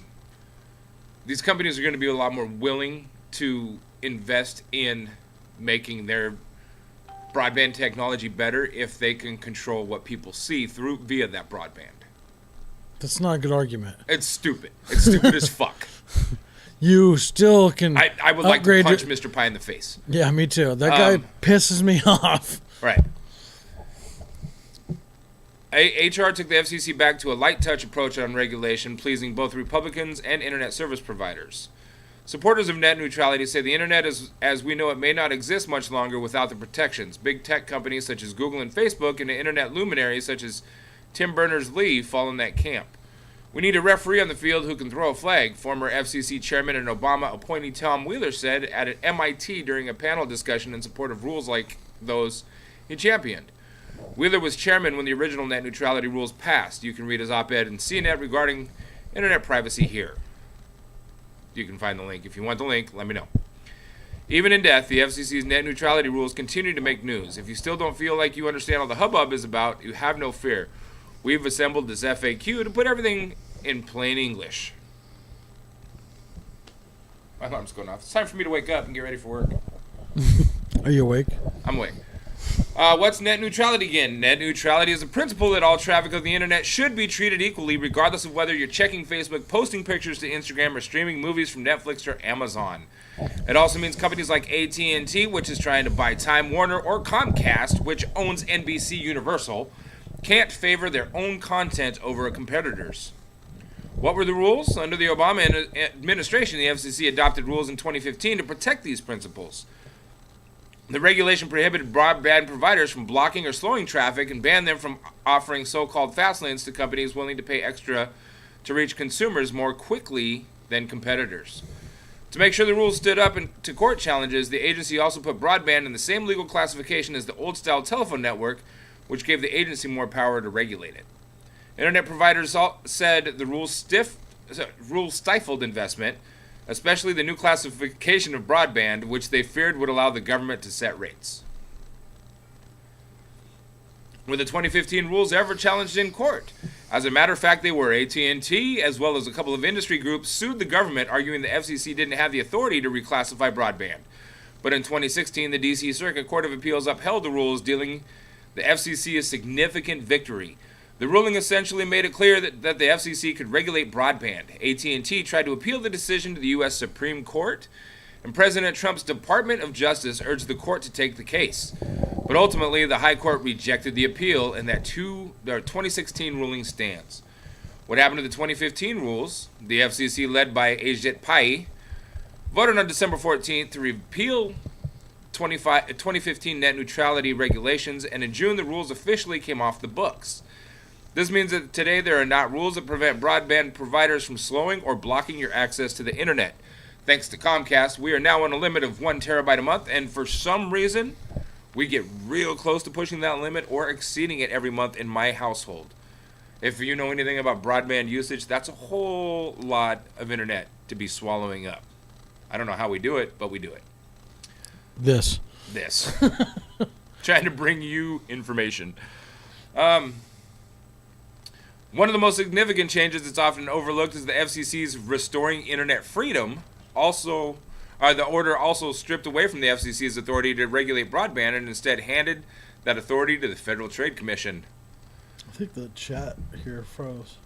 [SPEAKER 3] to be a lot more willing to invest in making their broadband technology better if they can control what people see via that broadband.
[SPEAKER 2] That's not a good argument.
[SPEAKER 3] It's stupid. It's stupid as fuck.
[SPEAKER 2] You still can.
[SPEAKER 3] I would like to
[SPEAKER 2] upgrade
[SPEAKER 3] punch
[SPEAKER 2] your-
[SPEAKER 3] Mr. Pie in the face.
[SPEAKER 2] Yeah, me too. That guy pisses me off.
[SPEAKER 3] Right. HR took the FCC back to a light touch approach on regulation, pleasing both Republicans and internet service providers. Supporters of net neutrality say the internet as we know it may not exist much longer without the protections. Big tech companies such as Google and Facebook and internet luminaries such as Tim Berners-Lee fall in that camp. We need a referee on the field who can throw a flag, former FCC chairman and Obama appointee Tom Wheeler said at an MIT during a panel discussion in support of rules like those he championed. Wheeler was chairman when the original net neutrality rules passed. You can read his op-ed in CNET regarding internet privacy here. You can find the link. If you want the link, let me know. Even in death, the FCC's net neutrality rules continue to make news. If you still don't feel like you understand all the hubbub is about, you have no fear. We've assembled this FAQ to put everything in plain English. My alarm's going off. It's time for me to wake up and get ready for work.
[SPEAKER 2] Are you awake?
[SPEAKER 3] I'm awake. What's net neutrality again? Net neutrality is a principle that all traffic of the internet should be treated equally, regardless of whether you're checking Facebook, posting pictures to Instagram, or streaming movies from Netflix or Amazon. It also means companies like AT&T, which is trying to buy Time Warner, or Comcast, which owns NBC Universal, can't favor their own content over a competitor's. What were the rules? Under the Obama administration, the FCC adopted rules in 2015 to protect these principles. The regulation prohibited broadband providers from blocking or slowing traffic and banned them from offering so-called fast lanes to companies willing to pay extra to reach consumers more quickly than competitors. To make sure the rules stood up to court challenges, the agency also put broadband in the same legal classification as the old-style telephone network, which gave the agency more power to regulate it. Internet providers said the rules stifled investment, especially the new classification of broadband, which they feared would allow the government to set rates. Were the 2015 rules ever challenged in court? As a matter of fact, they were. AT&T, as well as a couple of industry groups, sued the government, arguing the FCC didn't have the authority to reclassify broadband. But in 2016, the D.C. Circuit Court of Appeals upheld the rules, dealing the FCC a significant victory. The ruling essentially made it clear that the FCC could regulate broadband. AT&T tried to appeal the decision to the U.S. Supreme Court, and President Trump's Department of Justice urged the court to take the case. But ultimately, the High Court rejected the appeal, and that their 2016 ruling stands. What happened to the 2015 rules? The FCC, led by Ajit Pai, voted on December 14th to repeal 2015 net neutrality regulations, and in June, the rules officially came off the books. This means that today there are not rules that prevent broadband providers from slowing or blocking your access to the internet. Thanks to Comcast, we are now on a limit of 1 terabyte a month, and for some reason, we get real close to pushing that limit or exceeding it every month in my household. If you know anything about broadband usage, that's a whole lot of internet to be swallowing up. I don't know how we do it, but we do it.
[SPEAKER 2] This.
[SPEAKER 3] Trying to bring you information. One of the most significant changes that's often overlooked is the FCC's Restoring Internet Freedom. The order also stripped away from the FCC's authority to regulate broadband and instead handed that authority to the Federal Trade Commission.
[SPEAKER 2] I think the chat here froze.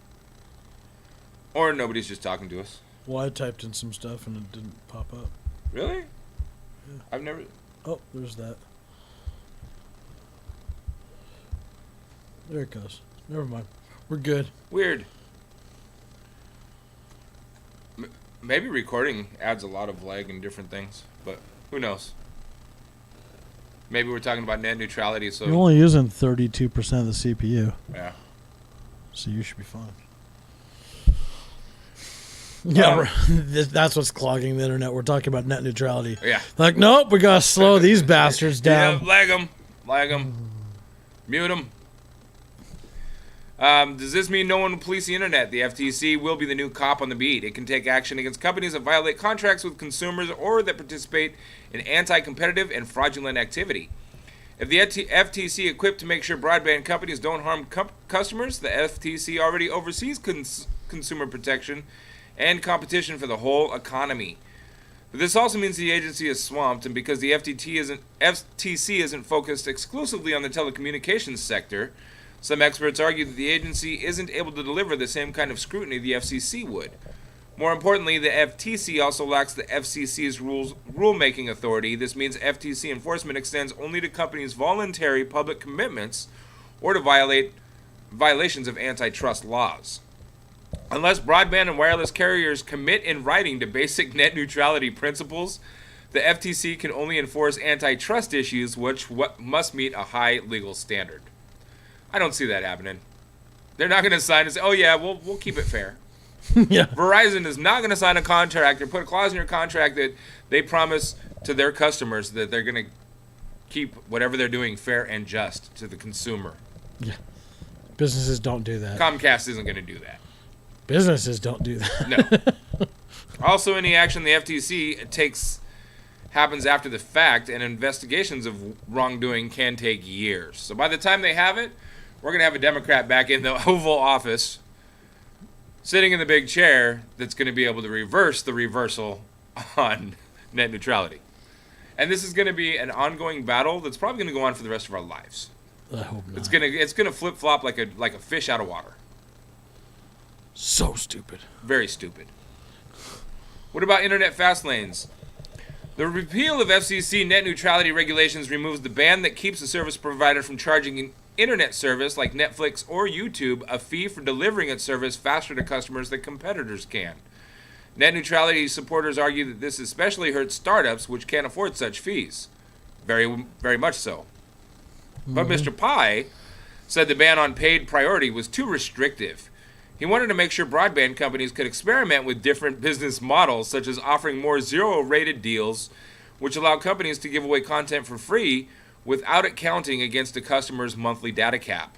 [SPEAKER 3] Or nobody's just talking to us.
[SPEAKER 2] Well, I typed in some stuff and it didn't pop up.
[SPEAKER 3] Really?
[SPEAKER 2] Yeah.
[SPEAKER 3] I've never...
[SPEAKER 2] Oh, there's that. There it goes. Never mind. We're good.
[SPEAKER 3] Weird. Maybe recording adds a lot of lag and different things, but who knows? Maybe we're talking about net neutrality, so...
[SPEAKER 2] You're only using 32% of the CPU.
[SPEAKER 3] Yeah.
[SPEAKER 2] So you should be fine. Yeah, that's what's clogging the internet. We're talking about net neutrality.
[SPEAKER 3] Yeah.
[SPEAKER 2] Like, nope, we gotta slow these bastards down.
[SPEAKER 3] Yeah, lag them. Mute them. Does this mean no one will police the internet? The FTC will be the new cop on the beat. It can take action against companies that violate contracts with consumers or that participate in anti-competitive and fraudulent activity. If the FTC equipped to make sure broadband companies don't harm customers, the FTC already oversees consumer protection and competition for the whole economy. But this also means the agency is swamped, and because the FTC isn't focused exclusively on the telecommunications sector, some experts argue that the agency isn't able to deliver the same kind of scrutiny the FCC would. More importantly, the FTC also lacks the FCC's rulemaking authority. This means FTC enforcement extends only to companies' voluntary public commitments or to violations of antitrust laws. Unless broadband and wireless carriers commit in writing to basic net neutrality principles, the FTC can only enforce antitrust issues which must meet a high legal standard. I don't see that happening. They're not going to sign and say, oh yeah, we'll keep it fair.
[SPEAKER 2] Yeah.
[SPEAKER 3] Verizon is not going to sign a contract or put a clause in your contract that they promise to their customers that they're going to keep whatever they're doing fair and just to the consumer.
[SPEAKER 2] Yeah. Businesses don't do that.
[SPEAKER 3] Comcast isn't going to do that.
[SPEAKER 2] Businesses don't do that.
[SPEAKER 3] No. Also, any action the FTC takes happens after the fact, and investigations of wrongdoing can take years. So by the time they have it, we're going to have a Democrat back in the Oval Office sitting in the big chair that's going to be able to reverse the reversal on net neutrality. And this is going to be an ongoing battle that's probably going to go on for the rest of our lives.
[SPEAKER 2] I hope not.
[SPEAKER 3] It's going to flip-flop like a fish out of water.
[SPEAKER 2] So stupid.
[SPEAKER 3] Very stupid. What about internet fast lanes? The repeal of FCC net neutrality regulations removes the ban that keeps a service provider from charging an internet service like Netflix or YouTube a fee for delivering its service faster to customers than competitors can. Net neutrality supporters argue that this especially hurts startups which can't afford such fees. Very, very much so. But Mr. Pai said the ban on paid priority was too restrictive. He wanted to make sure broadband companies could experiment with different business models, such as offering more zero-rated deals, which allow companies to give away content for free without it counting against a customer's monthly data cap.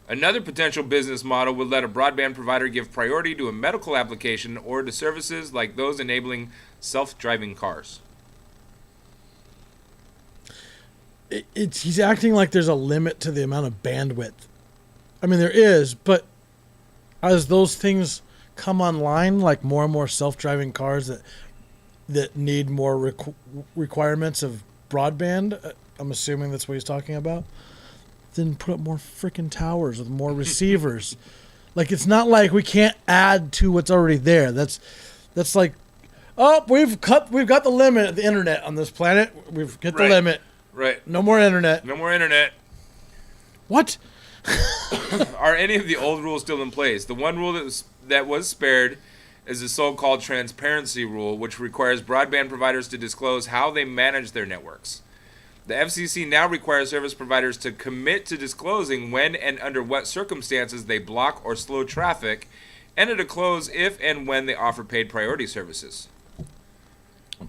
[SPEAKER 3] Another potential business model would let a broadband provider give priority to a medical application or to services like those enabling self-driving cars.
[SPEAKER 2] He's acting like there's a limit to the amount of bandwidth. I mean, there is, but as those things come online, like more and more self-driving cars that need more requirements of broadband, I'm assuming that's what he's talking about, then put up more freaking towers with more receivers. Like, it's not like we can't add to what's already there. That's like, oh, we've got the limit of the internet on this planet. We've hit the limit.
[SPEAKER 3] Right.
[SPEAKER 2] No more internet.
[SPEAKER 3] No more internet.
[SPEAKER 2] What?
[SPEAKER 3] Are any of the old rules still in place? The one rule that was spared is the so-called transparency rule, which requires broadband providers to disclose how they manage their networks. The FCC now requires service providers to commit to disclosing when and under what circumstances they block or slow traffic, and to disclose if and when they offer paid priority services.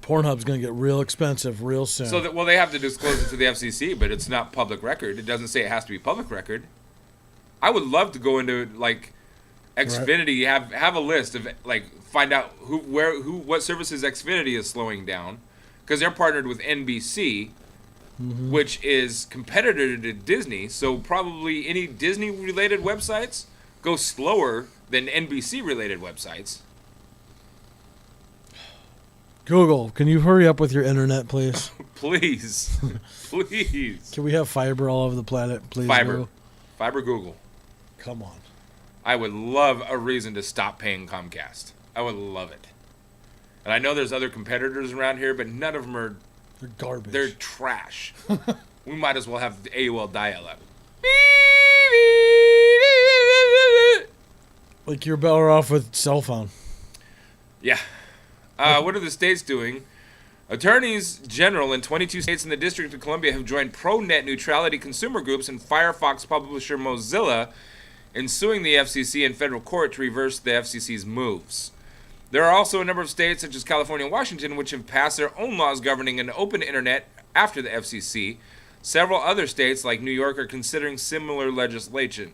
[SPEAKER 2] Pornhub's going to get real expensive real soon.
[SPEAKER 3] So that, well, they have to disclose it to the FCC, but it's not public record. It doesn't say it has to be public record. I would love to go into like Xfinity, have a list of like find out what services Xfinity is slowing down, because they're partnered with NBC, which is competitor to Disney. So probably any Disney related websites go slower than NBC related websites.
[SPEAKER 2] Google, can you hurry up with your internet, please?
[SPEAKER 3] Please. Please.
[SPEAKER 2] Can we have fiber all over the planet, please?
[SPEAKER 3] Fiber.
[SPEAKER 2] Google?
[SPEAKER 3] Fiber Google.
[SPEAKER 2] Come on.
[SPEAKER 3] I would love a reason to stop paying Comcast. I would love it. And I know there's other competitors around here, but none of them are...
[SPEAKER 2] They're garbage.
[SPEAKER 3] They're trash. We might as well have AOL dial-up.
[SPEAKER 2] Like, you're better off with cell phone.
[SPEAKER 3] Yeah. What are the states doing? Attorneys general in 22 states in the District of Columbia have joined pro-net neutrality consumer groups and Firefox publisher Mozilla in suing the FCC in federal court to reverse the FCC's moves. There are also a number of states, such as California and Washington, which have passed their own laws governing an open internet after the FCC. Several other states, like New York, are considering similar legislation.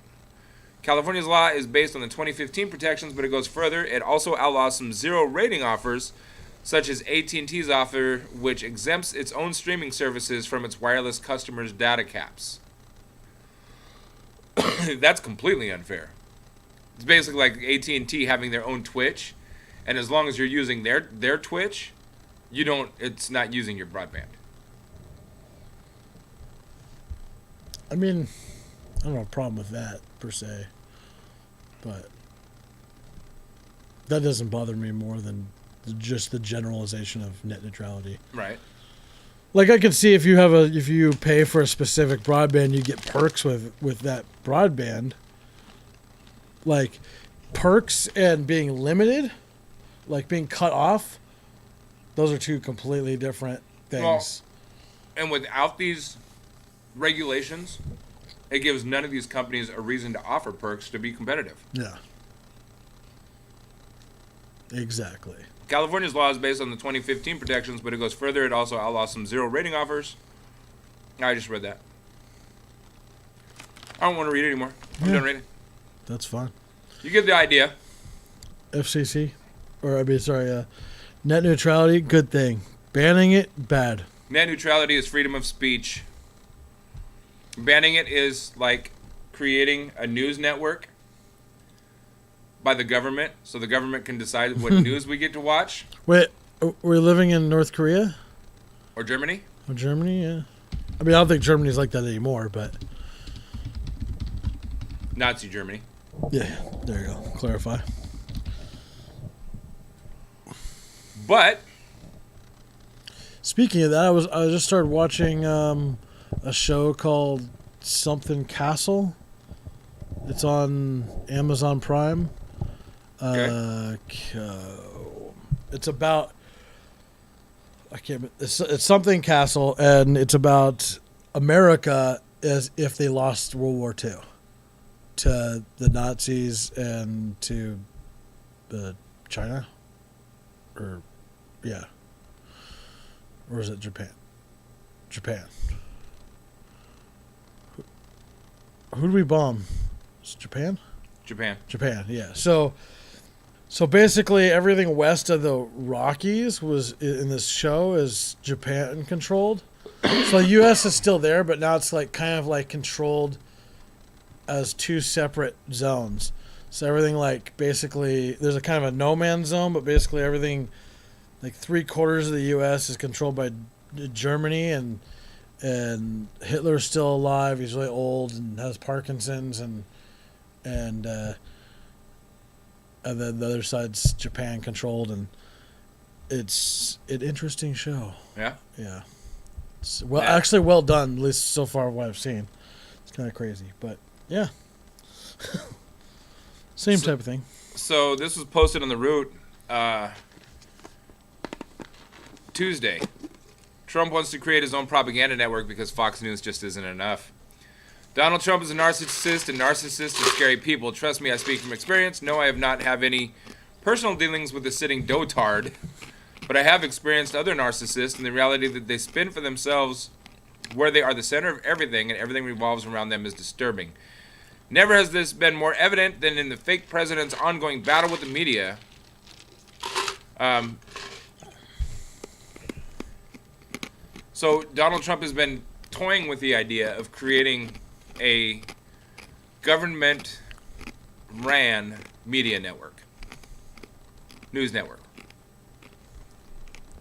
[SPEAKER 3] California's law is based on the 2015 protections, but it goes further. It also outlaws some zero-rating offers, such as AT&T's offer, which exempts its own streaming services from its wireless customers' data caps. That's completely unfair. It's basically like AT&T having their own Twitch, and as long as you're using their Twitch, it's not using your broadband.
[SPEAKER 2] I mean, I don't have a problem with that, per se. But that doesn't bother me more than just the generalization of net neutrality.
[SPEAKER 3] Right.
[SPEAKER 2] Like, I could see if you pay for a specific broadband, you get perks with that broadband. Like, perks and being limited, like being cut off, those are two completely different things.
[SPEAKER 3] Well, and without these regulations, it gives none of these companies a reason to offer perks to be competitive.
[SPEAKER 2] Yeah. Exactly.
[SPEAKER 3] California's law is based on the 2015 protections, but it goes further. It also outlaws some zero-rating offers. I just read that. I don't want to read it anymore. I'm done reading.
[SPEAKER 2] That's fine.
[SPEAKER 3] You get the idea.
[SPEAKER 2] FCC, net neutrality, good thing. Banning it, bad.
[SPEAKER 3] Net neutrality is freedom of speech. Banning it is like creating a news network by the government, so the government can decide what news we get to watch.
[SPEAKER 2] Wait, we're living in North Korea?
[SPEAKER 3] Or Germany?
[SPEAKER 2] Or Germany, yeah. I mean, I don't think Germany's like that anymore, but...
[SPEAKER 3] Nazi Germany.
[SPEAKER 2] Yeah, there you go. Clarify.
[SPEAKER 3] But...
[SPEAKER 2] Speaking of that, I just started watching a show called Something Castle. It's on Amazon Prime.
[SPEAKER 3] Okay.
[SPEAKER 2] It's about... I can't... It's Something Castle, and it's about America as if they lost World War II to the Nazis and to China, or is it Japan? Who did we bomb? It's Japan, yeah. So basically everything west of the Rockies was in this show is Japan controlled. So the U.S. is still there, but now it's like kind of like controlled as two separate zones. So everything, like, basically there's a kind of a no man's zone, but basically everything, like 3/4 of the U.S. is controlled by Germany, and Hitler's still alive. He's really old and has Parkinson's, and then the other side's Japan controlled, and it's an interesting show.
[SPEAKER 3] Yeah?
[SPEAKER 2] Yeah. It's actually well done, at least so far what I've seen. It's kind of crazy, but yeah. Same type of thing.
[SPEAKER 3] So this was posted on the Root Tuesday. Trump wants to create his own propaganda network because Fox News just isn't enough. Donald Trump is a narcissist, and narcissists are scary people. Trust me, I speak from experience. No, I have not have any personal dealings with the sitting dotard. But I have experienced other narcissists, and the reality that they spin for themselves where they are the center of everything and everything revolves around them is disturbing. Never has this been more evident than in the fake president's ongoing battle with the media. So Donald Trump has been toying with the idea of creating a government-ran media network, news network.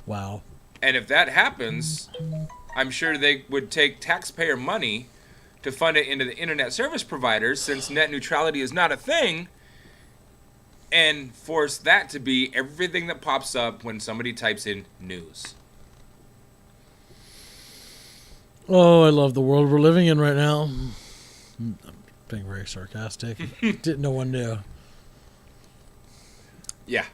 [SPEAKER 2] Wow.
[SPEAKER 3] And if that happens, I'm sure they would take taxpayer money to fund it into the internet service providers, since net neutrality is not a thing, and force that to be everything that pops up when somebody types in news.
[SPEAKER 2] Oh, I love the world we're living in right now. I'm being very sarcastic. Didn't no one knew.
[SPEAKER 3] Yeah.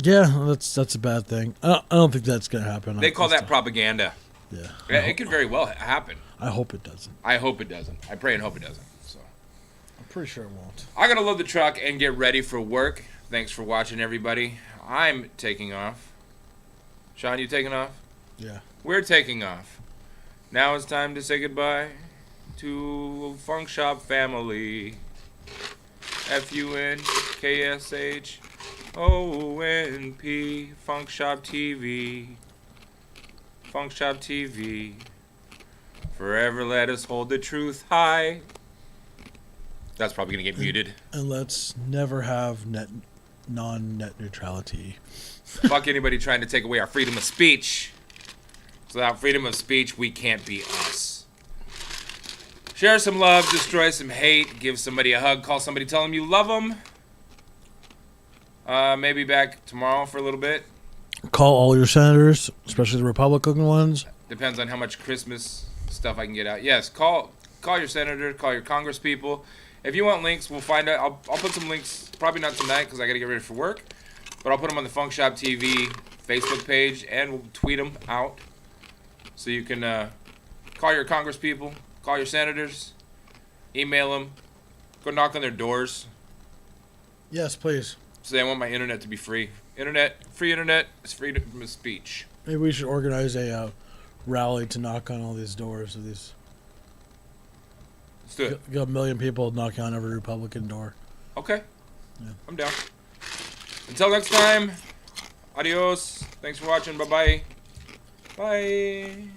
[SPEAKER 2] Yeah, that's a bad thing. I don't think that's gonna happen.
[SPEAKER 3] They call that propaganda.
[SPEAKER 2] Yeah.
[SPEAKER 3] It could very well happen.
[SPEAKER 2] I hope it doesn't.
[SPEAKER 3] I hope it doesn't. I pray and hope it doesn't. So
[SPEAKER 2] I'm pretty sure it won't.
[SPEAKER 3] I gotta load the truck and get ready for work. Thanks for watching, everybody. I'm taking off. Sean, you taking off?
[SPEAKER 2] Yeah.
[SPEAKER 3] We're taking off. Now it's time to say goodbye to FunkShop family. FUNKSHONP. FunkShop TV. FunkShop TV. Forever let us hold the truth high. That's probably gonna get muted.
[SPEAKER 2] And let's never have non-net neutrality.
[SPEAKER 3] Fuck anybody trying to take away our freedom of speech. So without freedom of speech, we can't be us. Share some love, destroy some hate, give somebody a hug, call somebody, tell them you love them. Maybe back tomorrow for a little bit.
[SPEAKER 2] Call all your senators, especially the Republican ones.
[SPEAKER 3] Depends on how much Christmas stuff I can get out. Yes, call your senator, call your Congress people. If you want links, we'll find out. I'll put some links, probably not tonight because I got to get ready for work. But I'll put them on the FunkShop TV Facebook page and we'll tweet them out. So you can call your Congress people, call your senators, email them, go knock on their doors.
[SPEAKER 2] Yes, please.
[SPEAKER 3] Say I want my internet to be free. Free internet is freedom of speech.
[SPEAKER 2] Maybe we should organize a rally to knock on all these doors of these.
[SPEAKER 3] Let's do it.
[SPEAKER 2] Get 1 million people knocking on every Republican door.
[SPEAKER 3] Okay.
[SPEAKER 2] Yeah.
[SPEAKER 3] I'm down. Until next time, adios. Thanks for watching. Bye-bye. Bye.